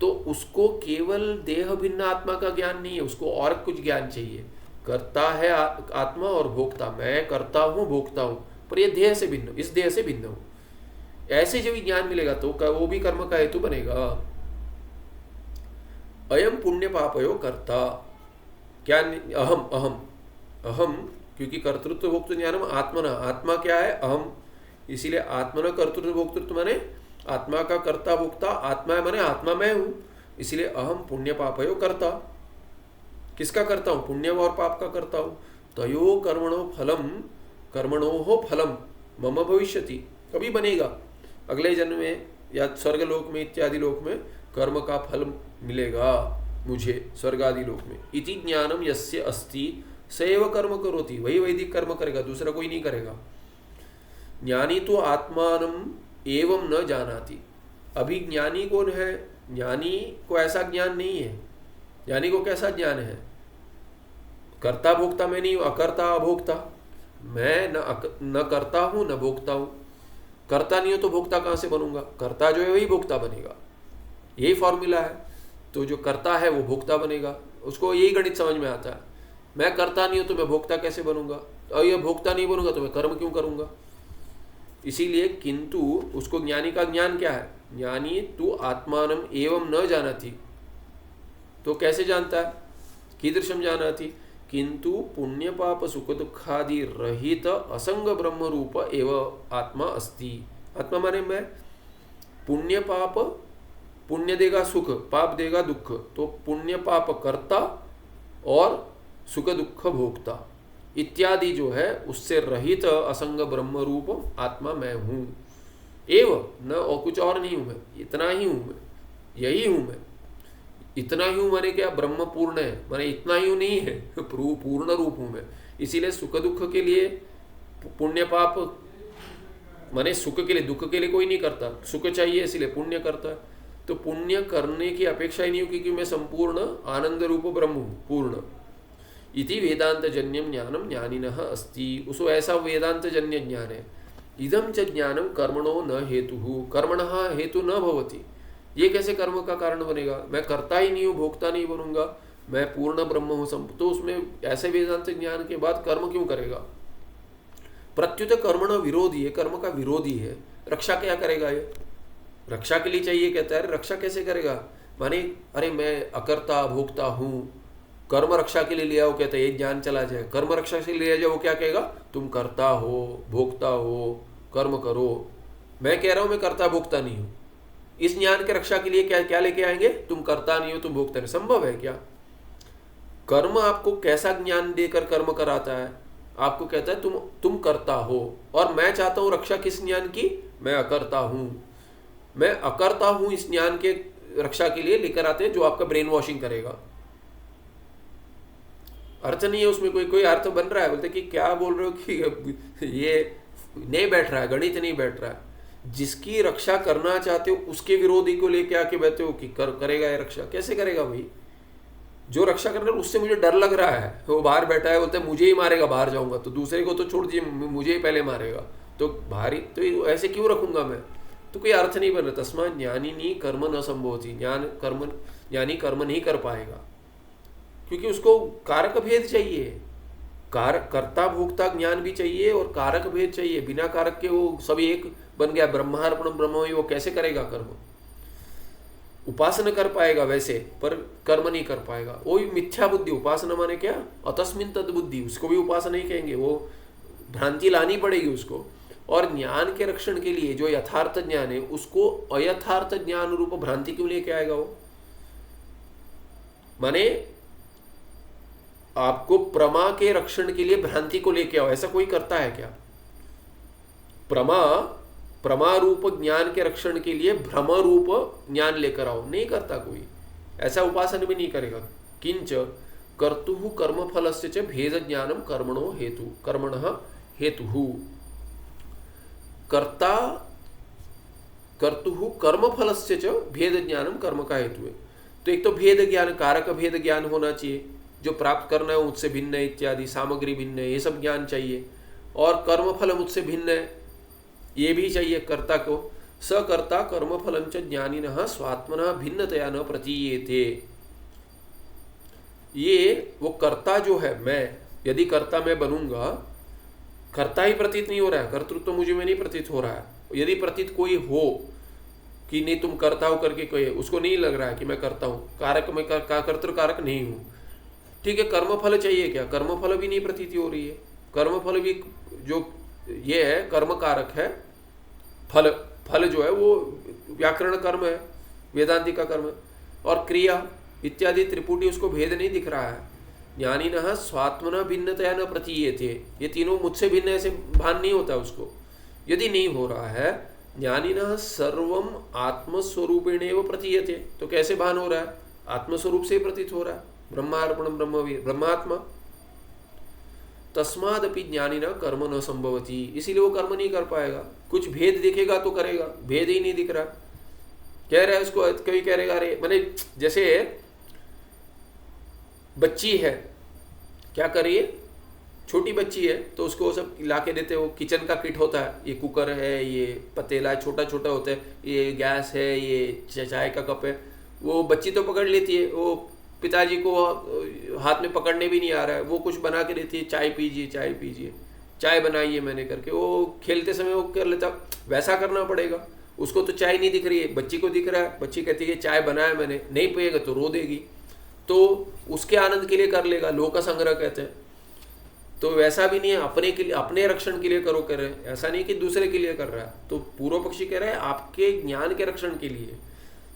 तो उसको केवल देह भिन्न आत्मा का ज्ञान नहीं है, उसको और कुछ ज्ञान चाहिए। करता है आत्मा और भोक्ता, मैं करता हूँ भोक्ता हूँ, पर ये देह से भिन्न, इस देह से भिन्न हूँ, ऐसे जब ज्ञान मिलेगा तो वो भी कर्म का हेतु बनेगा। अयम पुण्य पापयो कर्ता, क्या अहम अहम अहम, क्योंकि कर्तृत्व भोक्तृत्व ज्ञानम आत्मना, आत्मा क्या है? अहम, इसीलिए आत्मना कर्तृत्व भोक्तृत्व माने आत्मा का कर्ता भोक्ता, आत्मा है माने आत्मा मैं हूँ, इसलिए अहम पुण्य पापयो कर्ता। किसका करता हूँ? पुण्य और पाप का करता हूँ। तयो कर्मणो फलम मम भविष्यति, कभी बनेगा अगले जन्म में या स्वर्ग लोक में इत्यादि लोक में कर्म का फल मिलेगा मुझे स्वर्ग आदि लोक में। इति ज्ञानम यस्य अस्ति सैव कर्म करोति, वही वैदिक कर्म करेगा, दूसरा कोई नहीं करेगा। ज्ञानी तो आत्मानम एवं न जानाति। अभी ज्ञानी कौन है? ज्ञानी को ऐसा ज्ञान नहीं है। ज्ञानी को कैसा ज्ञान है? कर्ता भोक्ता मैं नहीं हूँ, अकर्ता अभोक्ता, मैं न करता हूँ न भोक्ता हूँ। करता नहीं हो तो भोक्ता कहाँ से बनूंगा? कर्ता जो है वही भोक्ता बनेगा, यही फॉर्मूला है। तो जो करता है वो भोक्ता बनेगा, उसको यही गणित समझ में आता है। मैं करता नहीं हूँ तो मैं भोक्ता कैसे बनूंगा, और ये भोक्ता नहीं बनूंगा तो मैं कर्म क्यों करूंगा? इसीलिए किंतु उसको ज्ञानी का ज्ञान क्या है? ज्ञानी तू आत्मानम एवं न जानती, तो कैसे जानता है? कीदृशम जानती? किंतु पुण्य पाप सुख दुखादि रहित असंग ब्रह्म रूप एवं आत्मा अस्ति। आत्मा माने मैं, पुण्य पाप, पुण्य देगा सुख, पाप देगा दुख, तो पुण्य पाप कर्ता और सुख दुख भोक्ता इत्यादि जो है उससे रहित असंग ब्रह्म रूप आत्मा मैं हूँ। एवं न और कुछ और नहीं हूँ मैं, इतना ही हूँ मैं, यही हूँ मैं। इतना ही हूँ माने क्या? ब्रह्म पूर्ण है माने इतना ही हूँ नहीं है, पूर्ण रूप हूँ मैं। इसीलिए सुख दुख के लिए पुण्य पाप माने सुख के लिए, दुख के लिए कोई नहीं करता, सुख चाहिए इसलिए पुण्य करता है। तो पुण्य करने की अपेक्षा ही नहीं हो, क्योंकि मैं संपूर्ण आनंद रूप ब्रह्म हूँ, पूर्ण। इति वेदांत जन्यम ज्ञानम ज्ञानिनः अस्ति, उसको ऐसा वेदांत जन्य ज्ञान है। इदम च ज्ञानम कर्मणो न हेतु, कर्मणः हेतु न भवति। ये कैसे कर्म का कारण बनेगा? मैं करता ही नहीं हूँ, भोक्ता नहीं बनूंगा, मैं पूर्ण ब्रह्म हूँ, तो उसमें ऐसे वेदांत ज्ञान के बाद कर्म क्यों करेगा? प्रत्युत कर्मण विरोधी है, कर्म का विरोधी है। रक्षा क्या करेगा? ये रक्षा के लिए चाहिए, कहता है रक्षा कैसे करेगा? माने अरे मैं अकर्ता भोक्ता हूँ, कर्म रक्षा के लिए लिया हो, कहता है ये ज्ञान चला जाए। कर्म रक्षा के लिए लिया जाए, वो क्या कहेगा? तुम करता हो भोक्ता हो, कर्म करो। मैं कह रहा हूँ मैं करता भोक्ता नहीं हूँ, इस ज्ञान के रक्षा के लिए क्या क्या लेके आएंगे? तुम करता नहीं हो, तुम भोगता नहीं। संभव है क्या? कर्म आपको कैसा ज्ञान देकर कर्म कराता है? आपको कहता है तुम करता हो, और मैं चाहता हूं रक्षा किस ज्ञान की? मैं अकर्ता हूं, मैं अकर्ता हूं, इस ज्ञान के रक्षा के लिए लेकर आते हैं जो आपका ब्रेन वॉशिंग करेगा। अर्थ नहीं है उसमें, कोई अर्थ बन रहा है। बोलते कि क्या बोल रहे हो कि ये नहीं बैठ रहा है, गणित नहीं बैठ रहा है। जिसकी रक्षा करना चाहते हो उसके विरोधी को लेके आके बैठे हो कि करेगा ये रक्षा। कैसे करेगा भाई? जो रक्षा करना उससे मुझे डर लग रहा है, वो बाहर बैठा है, बोलते है मुझे ही मारेगा, बाहर जाऊंगा तो। दूसरे को तो छोड़ दीजिए, मुझे ही पहले मारेगा, तो भारी तो ऐसे क्यों रखूंगा मैं, तो कोई अर्थ नहीं बन रहा। तस्मात् ज्ञानिनी कर्म न संभवति, ज्ञानी कर्म नहीं कर पाएगा, क्योंकि उसको कारक भेद चाहिए। कारक कर्ता भोक्ता ज्ञान भी चाहिए और कारक भेद चाहिए। बिना कारक के वो सब एक बन गया, ब्रह्मार्पण ब्रह्म, वो कैसे करेगा कर्म? उपासना कर पाएगा वैसे, पर कर्म नहीं कर पाएगा। वो मिथ्या बुद्धि, उपासना माने क्या? अतस्मिन तद बुद्धि, उसको भी उपासना नहीं कहेंगे, वो भ्रांति लानी पड़ेगी उसको। और ज्ञान के रक्षण के लिए जो यथार्थ ज्ञान है, उसको अयथार्थ ज्ञान रूप भ्रांति क्यों लेके आएगा वो? माने आपको प्रमा के रक्षण के लिए भ्रांति को लेके आओ, ऐसा कोई करता है क्या? प्रमा रूप ज्ञान के रक्षण के लिए भ्रम रूप ज्ञान लेकर आओ, नहीं करता कोई। ऐसा उपासना भी नहीं करेगा। किंच कर्तुः कर्म फलस्य च भेद ज्ञानम कर्मणो हेतु, कर्मणः हेतुः। कर्ता कर्तुः कर्म फलस्य च भेद ज्ञानम कर्म का हेतु है। तो एक तो भेद ज्ञान, कारक भेद ज्ञान होना चाहिए, जो प्राप्त करना है मुझसे भिन्न है इत्यादि, सामग्री भिन्न है, ये सब ज्ञान चाहिए। और कर्म फल मुझसे भिन्न है, ये भी चाहिए कर्ता को। सकर्ता कर्म फलम च ज्ञानिनः स्वात्मनः भिन्नतया न प्रतीयेते। ये वो कर्ता जो है, मैं यदि कर्ता मैं बनूंगा, कर्ता ही प्रतीत नहीं हो रहा है, कर्तृत्व तो मुझे में नहीं प्रतीत हो रहा है। यदि प्रतीत कोई हो कि नहीं तुम करता हो करके, कोई उसको नहीं लग रहा है कि मैं करता हूँ, कारक में कर्तृ कारक नहीं हूँ, ठीक है। कर्मफल चाहिए क्या? कर्मफल भी नहीं प्रतीति हो रही है। कर्मफल भी जो ये है कर्म कारक है, फल जो है वो व्याकरण कर्म है, वेदांति का कर्म है। और क्रिया इत्यादि त्रिपुटी, उसको भेद नहीं दिख रहा है। ज्ञानिनः स्वात्मनः भिन्नतया न प्रतीयेते, ये तीनों मुझसे भिन्न ऐसे भान नहीं होता उसको। यदि नहीं हो रहा है, ज्ञानिनः सर्वम आत्मस्वरूपेणेव प्रतीयते, तो कैसे भान हो रहा है? आत्मस्वरूप से प्रतीत हो रहा है, ब्रह्मार्पणम ब्रह्मात्मा। तस्मादपि ज्ञानिना कर्म न संभवती, इसीलिए वो कर्म नहीं कर पाएगा। कुछ भेद दिखेगा तो करेगा, भेद ही नहीं दिख रहा। कह रहा है उसको, कभी कह रहेगा अरे, मैंने जैसे बच्ची है, क्या करिए, छोटी बच्ची है तो उसको सब ला के देते, वो किचन का किट होता है, ये कुकर है, ये पतीला छोटा छोटा होता है, ये गैस है, ये चाय का कप है। वो बच्ची तो पकड़ लेती है, वो पिताजी को हाथ में पकड़ने भी नहीं आ रहा है, वो कुछ बना के देती है, चाय पीजिए चाय पीजिए, चाय बनाइए मैंने करके, वो खेलते समय वो कर लेता। वैसा करना पड़ेगा। उसको तो चाय नहीं दिख रही है, बच्ची को दिख रहा है। बच्ची कहती है चाय बनाया मैंने, नहीं पिएगा तो रो देगी, तो उसके आनंद के लिए कर लेगा, लोक संग्रह कहते हैं। तो वैसा भी नहीं है, अपने के लिए, अपने रक्षण के लिए करो कर रहे हैं, ऐसा नहीं कि दूसरे के लिए कर रहा है। तो पूर्व पक्षी कह रहा है आपके ज्ञान के रक्षण के लिए।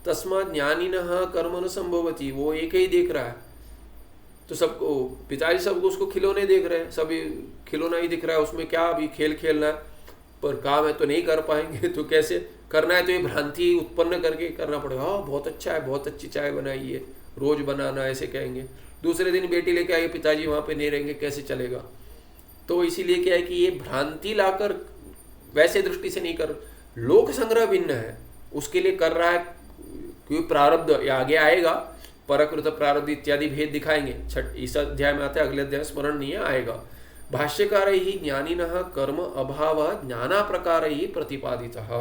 तस्मात् ज्ञानिनः कर्म न संभवति, वो एक ही देख रहा है। तो सबको, पिताजी सबको उसको खिलौने देख रहे हैं, सभी खिलौना ही दिख रहा है, उसमें क्या अभी खेल खेलना है, पर काम है तो नहीं कर पाएंगे, तो कैसे करना है? तो ये भ्रांति उत्पन्न करके करना पड़ेगा। हाँ बहुत अच्छा है, बहुत अच्छी चाय बनाई है, रोज बनाना, ऐसे कहेंगे। दूसरे दिन बेटी लेके आई, पिताजी वहाँ पे नहीं रहेंगे, कैसे चलेगा? तो इसीलिए क्या है कि ये भ्रांति लाकर वैसे दृष्टि से नहीं कर, लोक संग्रह भिन्न है, उसके लिए कर रहा है। क्योंकि प्रारब्ध या आगे आएगा, परकृत प्रारब्ध इत्यादि भेद दिखाएंगे, इस अध्याय में आता है, अगले अध्याय स्मरण नहीं है, आएगा। भाष्यकार ही ज्ञानिनः कर्म अभाव ज्ञाना प्रकार ही प्रतिपादितः।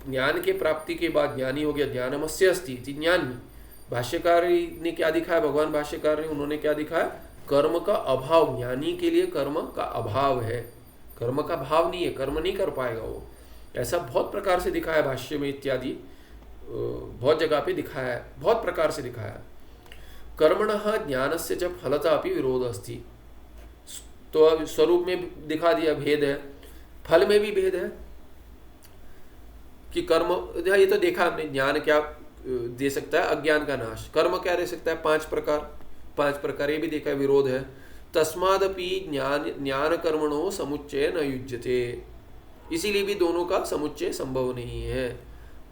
ज्ञान के प्राप्ति के बाद ज्ञानी हो गया, ज्ञानमस्य अस्ति इति ज्ञानी। भाष्यकार ने क्या दिखाया, भगवान भाष्यकार ने, उन्होंने क्या दिखाया? कर्म का अभाव, ज्ञानी के लिए कर्म का अभाव है, कर्म का भाव नहीं है, कर्म नहीं कर पाएगा वो। ऐसा बहुत प्रकार से दिखाया भाष्य में इत्यादि, बहुत जगह पे दिखाया है, बहुत प्रकार से दिखाया है। कर्मणः ज्ञानस्य च फलता अपि विरोध अस्ति, तो स्वरूप में दिखा दिया भेद है, फल में भी भेद है कि कर्म, ये तो देखा हमने, ज्ञान क्या दे सकता है? अज्ञान का नाश। कर्म क्या दे सकता है? 5 प्रकार, ये भी देखा, विरोध है। तस्मादपि ज्ञान कर्मणो समुच्चय न युज्यते, इसीलिए भी दोनों का समुच्चय संभव नहीं है।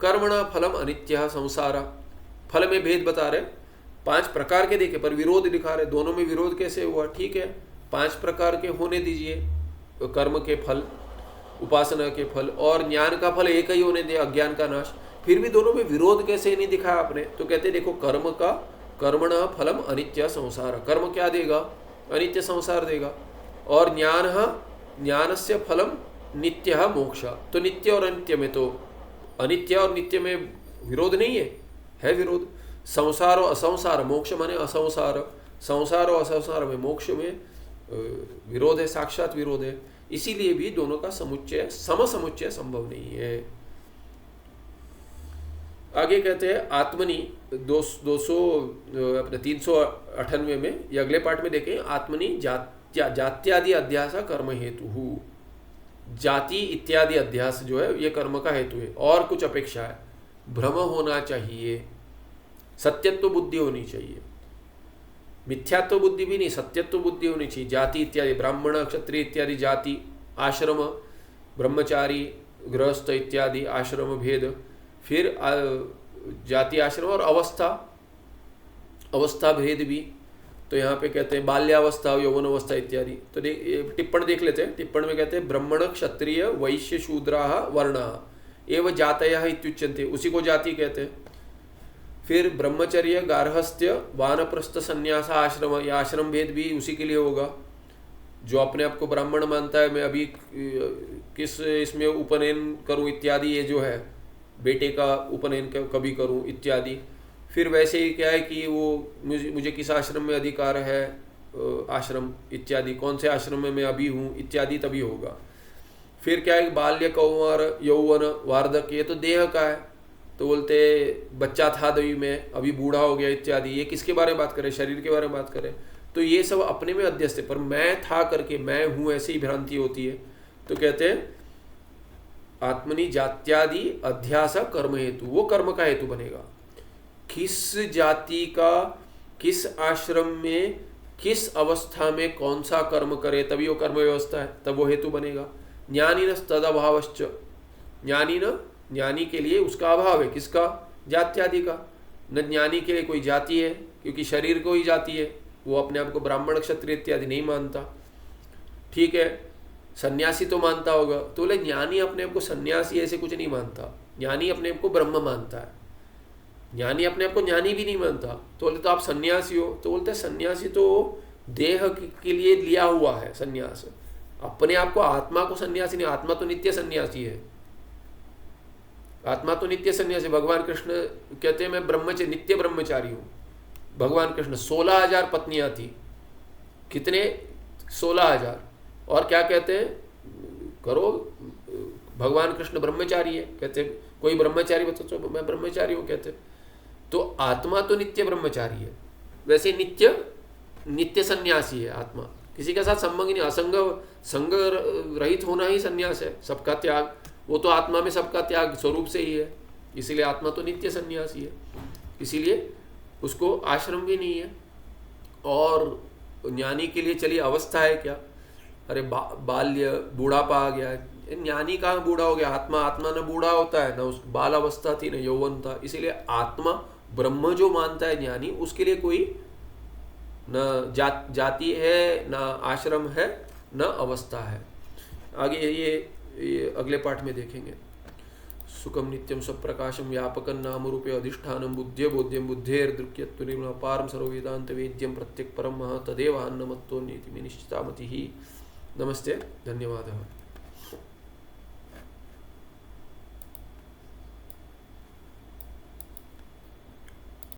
कर्मणा फलम अनित्य संसारा, फल में भेद बता रहे, 5 प्रकार के देखे पर विरोध दिखा रहे, दोनों में विरोध कैसे हुआ? ठीक है, 5 प्रकार के होने दीजिए, कर्म के फल, उपासना के फल, और ज्ञान का फल एक ही होने दे, अज्ञान का नाश। फिर भी दोनों में विरोध कैसे नहीं दिखाया आपने? तो कहते देखो, कर्मणा फलम अनित्य संसार, कर्म क्या देगा? अनित्य संसार देगा। और ज्ञानस्य फलम नित्यः मोक्ष। तो नित्य और अनित्य में तो अनित्य और नित्य में विरोध नहीं है विरोध। संसार और असंसार, मोक्ष माने असंसार, संसार और असंसार में मोक्ष में विरोध है, साक्षात विरोध है। इसीलिए भी दोनों का समुच्चय समसमुच्चय संभव नहीं है। आगे कहते हैं आत्मनि 398 में, ये अगले पाठ में देखें, आत्मनि जात्यादि अध्यास कर्म हेतु। जाति इत्यादि अध्यास जो है ये कर्म का हेतु है। और कुछ अपेक्षा है, भ्रम होना चाहिए, सत्यत्व बुद्धि होनी चाहिए, मिथ्यात्व बुद्धि भी नहीं, सत्यत्व बुद्धि होनी चाहिए। जाति इत्यादि, ब्राह्मण क्षत्रिय इत्यादि जाति, आश्रम, ब्रह्मचारी गृहस्थ इत्यादि आश्रम भेद, फिर जाति आश्रम और अवस्था भेद भी। तो यहाँ पे कहते हैं बाल्यावस्था यौवन अवस्था इत्यादि। तो टिप्पण देख लेते हैं। टिप्पण में कहते हैं ब्राह्मण क्षत्रिय वैश्य शूद्राः वर्णाः एवं जातयः इत्युच्यन्ते, उसी को जाति कहते हैं। फिर ब्रह्मचर्य गार्हस्थ्य वानप्रस्थ संन्यास आश्रम, या आश्रम भेद भी उसी के लिए होगा। जो अपने आप को ब्राह्मण मानता है, मैं अभी किस इसमें उपनयन करूं इत्यादि, ये जो है बेटे का उपनयन कभी करूं इत्यादि। फिर वैसे ही क्या है कि वो मुझे किस आश्रम में अधिकार है, आश्रम इत्यादि, कौन से आश्रम में मैं अभी हूँ इत्यादि, तभी होगा। फिर क्या है, बाल्य कौमार यौवन वार्धक, ये तो देह का है। तो बोलते बच्चा था तभी में, अभी बूढ़ा हो गया इत्यादि। ये किसके बारे में बात करें, शरीर के बारे में बात करें। तो ये सब अपने में अध्यस्त है, पर मैं था करके मैं हूँ ऐसी ही भ्रांति होती है। तो कहते हैं आत्मनि जात्यादि अध्यास कर्म हेतु, वो कर्म का हेतु बनेगा। किस जाति का, किस आश्रम में, किस अवस्था में कौन सा कर्म करे, तभी वो कर्म व्यवस्था है, तब वो हेतु बनेगा। ज्ञानी न तदभावश्च, ज्ञानी के लिए उसका अभाव है, किसका, जात्यादि का। न ज्ञानी के लिए कोई जाति है, क्योंकि शरीर को ही जाति है, वो अपने आप को ब्राह्मण क्षत्रिय इत्यादि नहीं मानता। ठीक है, सन्यासी तो मानता होगा। तो बोले ज्ञानी अपने आप को सन्यासी ऐसे कुछ नहीं मानता, ज्ञानी अपने आप को ब्रह्म मानता है। ज्ञानी अपने आप को ज्ञानी भी नहीं मानता। तो बोले तो आप सन्यासी हो, तो बोलते हैं सन्यासी तो देह के लिए लिया हुआ है सन्यास, अपने आप को, आत्मा को सन्यासी नहीं। आत्मा तो नित्य सन्यासी है, आत्मा तो नित्य सन्यासी। भगवान कृष्ण कहते हैं मैं नित्य ब्रह्मचारी हूँ। भगवान कृष्ण 16,000 पत्नियां थी, कितने, 16,000। और क्या कहते हैं, करो, भगवान कृष्ण ब्रह्मचारी है, कहते कोई ब्रह्मचारी बता तो मैं ब्रह्मचारी हूँ, कहते। तो आत्मा तो नित्य ब्रह्मचारी है, वैसे नित्य सन्यासी है आत्मा, किसी के साथ संबंध नहीं। संग रहित होना ही सन्यास है, सबका त्याग। वो तो आत्मा में सबका त्याग स्वरूप से ही है, इसीलिए आत्मा तो नित्य सन्यासी है, इसीलिए उसको आश्रम भी नहीं है। और ज्ञानी के लिए चलिए अवस्था है क्या, अरे बाल्य, बूढ़ापा आ गया, ज्ञानी कहाँ बूढ़ा हो गया, आत्मा न बूढ़ा होता है, न उस बाल अवस्था थी, न यौवन था। इसीलिए आत्मा ब्रह्म जो मानता है ज्ञानी, उसके लिए कोई न जाति है, न आश्रम है, न अवस्था है। आगे ये अगले पाठ में देखेंगे। सुखम नित्यम स्वप्रकाशम व्यापकं नाम रूपे अधिष्ठानम बुद्धे बोध्यम बुद्धेर्दृक्यत्व निर्मलपारम सर्ववेदांत वेद्यम प्रत्यक् परम तदेव अन्नमत्तो नीति में निश्चिता मति। नमस्ते, धन्यवादः।